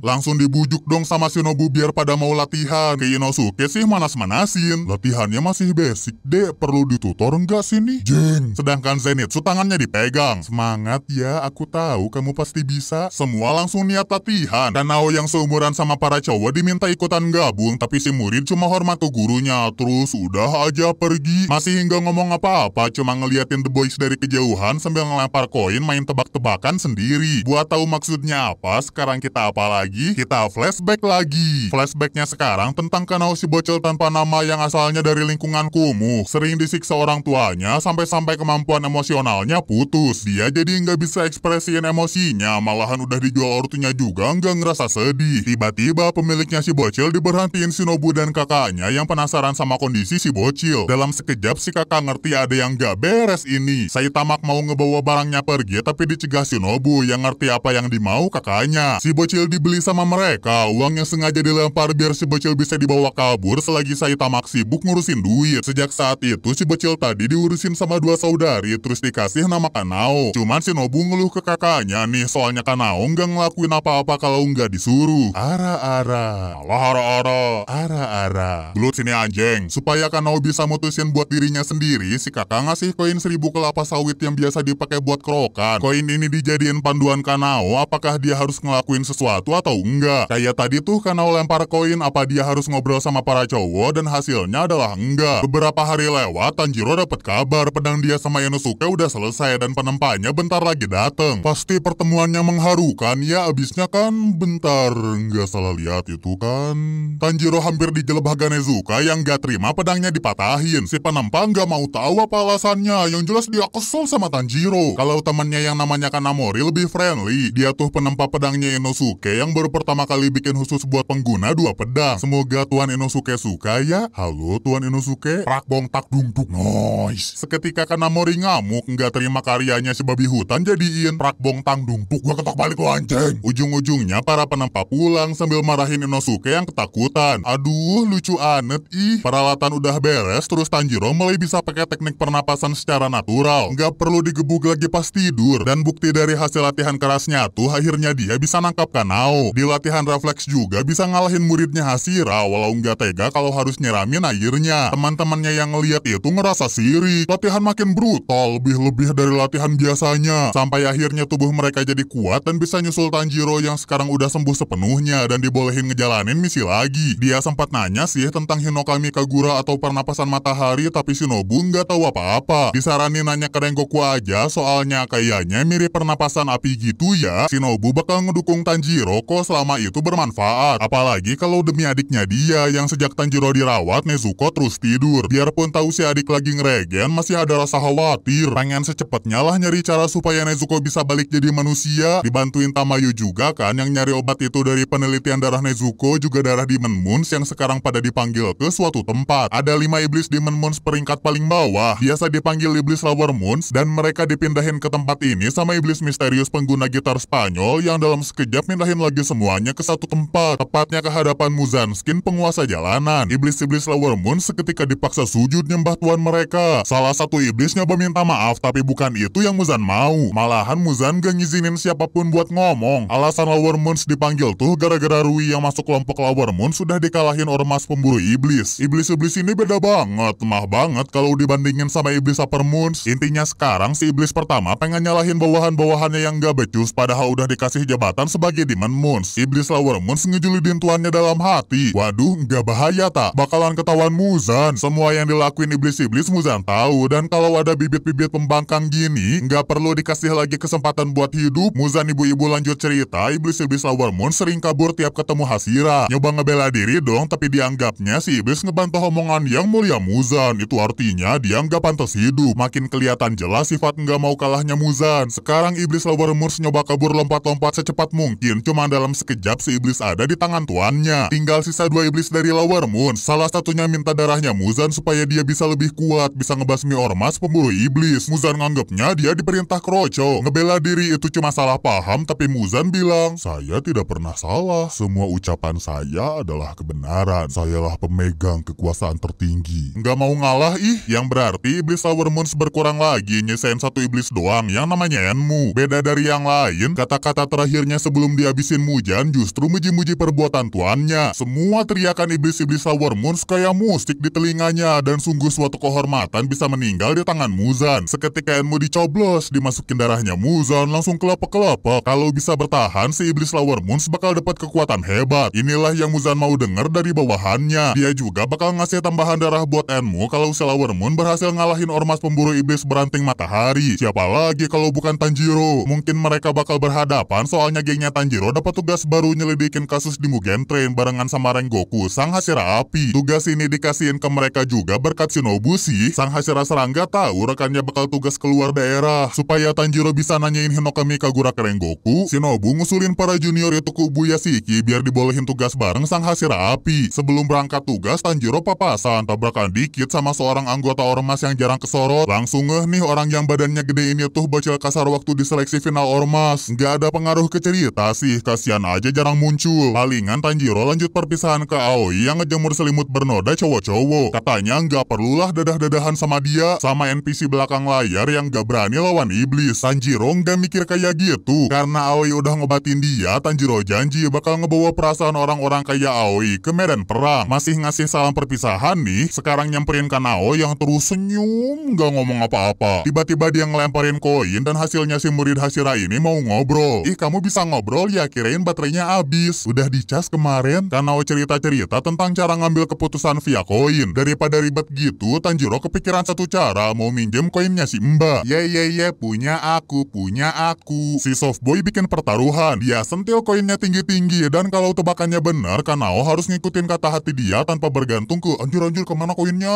A: Langsung dibujuk dong sama Shinobu biar pada mau latihan. Ke Inosuke sih manas-manasin. Latihannya masih basic, dek. Perlu ditutor enggak sini? Jeng. Sedangkan Zenitsu tangannya dipegang. Semangat ya, aku tahu kamu pasti bisa. Semua langsung niat latihan. Kanao yang seumuran sama para cowok diminta ikutan gabung, tapi si murid cuma hormat ke gurunya. Terus udah aja pergi. Masih hingga ngomong apa-apa, cuma ngeliatin The Boys dari kejauhan sambil ngelempar koin main tebak-tebakan sendiri. Buat tahu maksudnya apa, sekarang kita apa lagi? Kita flashback lagi. Flashbacknya sekarang tentang Kanao si bocil tanpa nama yang asalnya dari lingkungan kumuh. Sering disiksa orang tuanya sampai-sampai kemampuan emosionalnya putus. Dia jadi nggak bisa ekspresiin emosinya, malahan udah dijual ortunya juga nggak ngerasa sedih. Tiba-tiba pemiliknya si bocil diberhentiin Shinobu dan kakaknya yang penasaran sama kondisi si bocil. Dalam sekejap si kakak ngerti ada yang nggak beres ini. Saitama mau ngebawa barangnya pergi tapi dicegah Shinobu yang ngerti apa yang dimau kakaknya. Si bocil dibeli sama mereka, uangnya sengaja dilempar biar si bocil bisa dibawa kabur selagi Saitama sibuk ngurusin duit. Sejak saat itu si bocil tadi diurusin sama dua saudari terus dikasih nama Kanao. Cuman Shinobu ngeluh ke kakaknya nih soalnya Kanao nggak ngelakuin apa-apa kalau nggak disuruh. Ara-ara, alah ara-ara, ara-ara. Gelut sini anjing. Supaya Kanao bisa mutusin buat dirinya sendiri, si kakak ngasih koin 1000 kelapa sawit yang biasa dipakai buat kerokan. Koin ini dijadiin panduan Kanao apakah dia harus ngelakuin sesuatu atau enggak. Kayak tadi tuh Kanao lempar koin apa dia harus ngobrol sama para cowok dan hasilnya adalah enggak. Beberapa hari lewat, Tanjiro dapat kabar pedang dia sama Inosuke udah selesai dan penempanya bentar lagi dateng. Pasti pertemuannya mengharukan ya, abisnya kan bentar nggak salah lihat itu kan. Tanjiro hampir dijeleb Haganezuka yang gak terima pedangnya dipatahin. Si penempa nggak mau tahu apa alasannya, yang jelas dia kesel sama Tanjiro. Kalau temannya yang namanya Kanamori lebih friendly, dia tuh penempa pedangnya Inosuke yang baru pertama kali bikin khusus buat pengguna 2 pedang. Semoga Tuan Inosuke suka ya. Halo Tuan Inosuke. Rak bong tak dung duk. Nice. Seketika Kanamori ngamuk nggak terima karyanya si babi hutan jadiin rak bong tang dung duk. Gua ketok balik lo anjing. Ujung-ujungnya para penempa pulang sambil marahin Inosuke yang ketakutan. Aduh lucu anet ih. Peralatan udah beres terus Tanjiro mulai bisa pakai teknik pernapasan secara natural. Nggak perlu digebuk lagi pas tidur. Dan bukti dari hasil latihan kerasnya tuh akhirnya dia bisa nangkap Kanao. Di latihan refleks juga bisa ngalahin muridnya Hashira walau nggak tega kalau harus nyiramin airnya. Teman-temannya yang ngeliat itu ngerasa sirik. Latihan makin brutal, lebih-lebih dari latihan biasanya. Sampai akhirnya tubuh mereka jadi kuat dan bisa nyusul Tanjiro yang sekarang udah sembuh sepenuhnya dan dibolehin ngejalanin misi lagi. Dia sempat nanya sih tentang Hinokami Kagura atau pernapasan matahari tapi Shinobu nggak tahu apa-apa. Disaranin nanya ke Rengoku aja soalnya kayaknya mirip pernapasan api gitu ya. Shinobu bakal ngedukung Tanjiro kok selama itu bermanfaat. Apalagi kalau demi adiknya dia yang sejak Tanjiro dirawat Nezuko terus tidur. Biarpun tahu si adik lagi ngeregen masih ada rasa khawatir. Pengen secepatnya lah nyari cara supaya Nezuko bisa balik jadi manusia. Dibantuin Tamayo juga kan yang nyari obat itu dari penelitian darah Nezuko juga darah Demon Moons yang sekarang pada dipanggil ke suatu tempat. Ada 5 iblis Demon Moons peringkat paling bawah. Biasa dipanggil iblis Lower Moons dan mereka dipindahin ke tempat ini sama iblis misterius pengguna gitar Spanyol yang dalam sekejap mindahin lagi semuanya ke satu tempat. Tepatnya ke hadapan Muzanskin penguasa jalanan. Iblis-iblis Lower Moons seketika dipaksa sujud nyembah tuan mereka. Salah satu iblis nyoba minta maaf tapi bukan itu yang Muzan mau. Malahan Muzan gak ngizinin siapapun buat ngomong. Alasan Lower Moons dipanggil tuh gara-gara Rui yang masuk kelompok Lower Moons sudah dikalahin ormas pemburu iblis. Iblis-iblis ini beda banget, lemah banget kalau dibandingin sama iblis Upper Moons. Intinya sekarang si iblis pertama pengen nyalahin bawahan-bawahannya yang gak becus padahal udah dikasih jabatan sebagai Demon Moons. Iblis Lower Moons ngejulidin tuannya dalam hati. Waduh, gak bahaya tak? Bakalan ketahuan Muzan. Semua yang dilakuin iblis-iblis Muzan tahu dan kalau ada bibit-bibit pembangkang gini, gak perlu dikasih lagi kesempatan buat hidup. Muzan ibu-ibu lanjut cerita, iblis-iblis Lower Moons sering kabur tiap ketemu Hashira. Nyoba ngebela diri dong, tapi dianggapnya si iblis ngebantah omongan yang mulia Muzan. Itu artinya dia nggak pantas hidup. Makin kelihatan jelas sifat nggak mau kalahnya Muzan. Sekarang iblis Lower Moons nyoba kabur lompat-lompat secepat mungkin. Cuma dalam sekejap si iblis ada di tangan tuannya. Tinggal sisa 2 iblis dari Lower Moons. Salah satunya minta darahnya Muzan supaya dia bisa lebih kuat, bisa ngebasmi ormas pemburu iblis. Muzan nganggapnya dia diperintah kroco. Ngebela diri itu cuma salah paham, tapi Muzan bilang, saya tidak pernah salah. Semua ucapan saya adalah kebenaran. Sayalah pemegang kekuasaan tertinggi. Nggak mau ngalah ih. Yang berarti iblis Lower Moons berkurang lagi, nyesain 1 iblis doang yang namanya Enmu. Beda dari yang lain, kata-kata terakhirnya sebelum dihabisin Mujang justru muji-muji perbuatan tuannya. Semua teriakan iblis-iblis Sailor Moon kayak musik di telinganya dan sungguh suatu kehormatan bisa meninggal di tangan Muzan. Seketika Enmu dicoblos, dimasukin darahnya Muzan langsung kelapa-kelapa. Kalau bisa bertahan, si iblis Sailor Moon bakal dapat kekuatan hebat. Inilah yang Muzan mau denger dari bawahannya. Dia juga bakal ngasih tambahan darah buat Enmu kalau Sailor Moon berhasil ngalahin ormas pemburu iblis beranting matahari. Siapa lagi kalau bukan Tanjiro? Mungkin mereka bakal berhadapan soalnya gengnya Tanjiro dapat tugas baru nyelidikin kasus di Mugen Train barengan sama Rengoku, sang Hashira Api. Tugas ini dikasihin ke mereka juga berkat Shinobu sih. Sang Hashira Serangga tahu rekannya bakal tugas keluar daerah. Supaya Tanjiro bisa nanyain Hinokami Kagura ke Rengoku, Shinobu ngusulin para junior itu ke Ubuya Shiki biar dibolehin tugas bareng sang Hashira Api. Sebelum berangkat tugas, Tanjiro papasan tabrakan dikit sama seorang anggota ormas yang jarang kesorot. Langsung nih orang yang badannya gede ini tuh bocil kasar waktu di seleksi final ormas. Nggak ada pengaruh ke cerita sih, kasihan aja jarang muncul. Palingan Tanjiro lanjut perpisahan ke Aoi yang ngejemur selimut bernoda cowok-cowok. Katanya nggak perlulah dadah-dadahan sama dia, sama NPC belakang layar yang nggak berani lawan iblis. Tanjiro nggak mikir kayak gitu. Karena Aoi udah ngobatin dia, Tanjiro janji bakal ngebawa perasaan orang-orang kayak Aoi ke medan perang. Masih ngasih salam perpisahan nih, sekarang nyamperin Kanao yang terus senyum, nggak ngomong apa-apa. Tiba-tiba dia ngelemparin koin dan hasilnya si murid Hashira ini mau ngobrol. Ih, kamu bisa ngobrol ya, kirain baterainya habis. Udah dicas kemarin. Kanao cerita-cerita tentang cara ngambil keputusan via koin. Daripada ribet gitu, Tanjiro kepikiran satu cara, mau minjem koinnya si Mbak. Ye, punya aku. Si softboy bikin pertaruhan. Dia sentil koinnya tinggi-tinggi dan kalau tebakannya benar, Kanao harus ngikutin kata hati dia tanpa bergantung ke anjir kemana koinnya.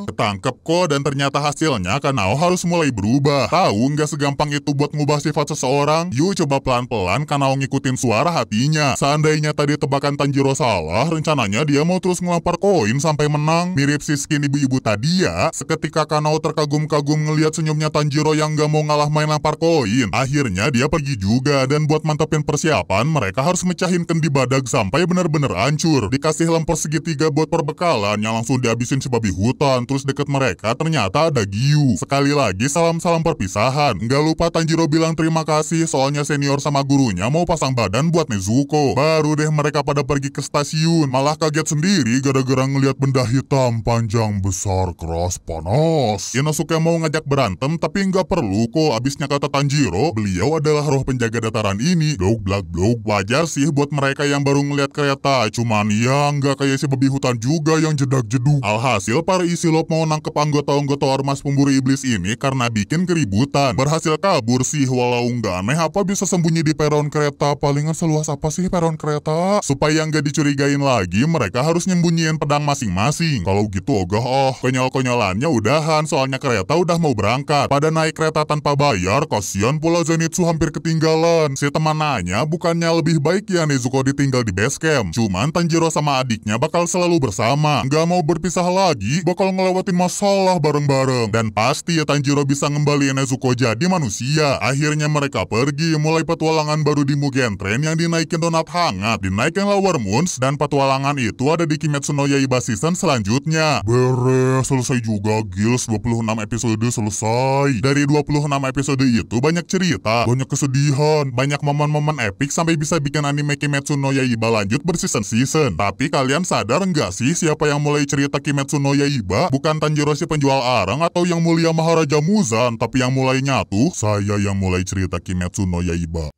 A: Ketangkep kok dan ternyata hasilnya Kanao harus mulai berubah. Tahu nggak segampang itu buat ngubah sifat seseorang? Yuk coba pelan-pelan Kanao ngikutin suara hatinya. Seandainya tadi tebakan Tanjiro salah, rencananya dia mau terus ngelempar koin sampai menang. Mirip si skin ibu-ibu tadi ya. Seketika Kanao terkagum-kagum ngelihat senyumnya Tanjiro yang gak mau ngalah main lempar koin. Akhirnya dia pergi juga dan buat mantepin persiapan, mereka harus mecahin kendi badag sampai benar-benar hancur. Dikasih lempar segitiga buat perbekalan yang langsung dihabisin si babi hutan. Terus deket mereka ternyata ada Giyu. Sekali lagi salam-salam perpisahan. Nggak lupa Tanjiro bilang terima kasih soalnya senior sama gurunya mau pasang badan buat Nezuko. Baru deh mereka pada pergi ke stasiun. Malah kaget sendiri gara-gara ngelihat benda hitam panjang besar keras panas. Inosuke mau ngajak berantem tapi nggak perlu kok. Abisnya kata Tanjiro, beliau adalah roh penjaga dataran ini. Blok. Wajar sih buat mereka yang baru ngelihat kereta. Cuman ya nggak kayak si babi hutan juga yang jedak-jeduk. Alhasil para Isilop mau nangkep anggota-anggota ormas pemburu iblis ini karena bikin keributan. Berhasil kabur sih, walau nggak aneh apa bisa sembunyi di peron kereta. Palingan seluas apa sih peron kereta? Supaya nggak dicurigain lagi, mereka harus nyembunyiin pedang masing-masing. Kalau gitu konyol-konyolannya udahan soalnya kereta udah mau berangkat. Pada naik kereta tanpa bayar, kasihan pula Zenitsu hampir ketinggalan. Si teman nanya bukannya lebih baik ya Nezuko ditinggal di base camp. Cuman Tanjiro sama adiknya bakal selalu bersama. Nggak mau berpisah lagi, bakal ngelewatin masalah bareng-bareng. Dan pasti ya Tanjiro bisa ngembaliin Nezuko jadi manusia. Akhirnya mereka pergi, mulai petualangan baru di Mugen Train yang dinaikin donat hangat, dinaikin Lower Moons, dan petualangan itu ada di Kimetsu no Yaiba season selanjutnya. Beres, selesai juga Gils, 26 episode selesai. Dari 26 episode itu banyak cerita, banyak kesedihan, banyak momen-momen epic sampai bisa bikin anime Kimetsu no Yaiba lanjut berseason-season. Tapi kalian sadar nggak sih siapa yang mulai cerita Kimetsu no Yaiba? Bukan Tanjiro si penjual arang atau yang mulia Maharaja Muzan, tapi yang mulai nyatu, saya yang mulai cerita Kimetsu no Yaiba.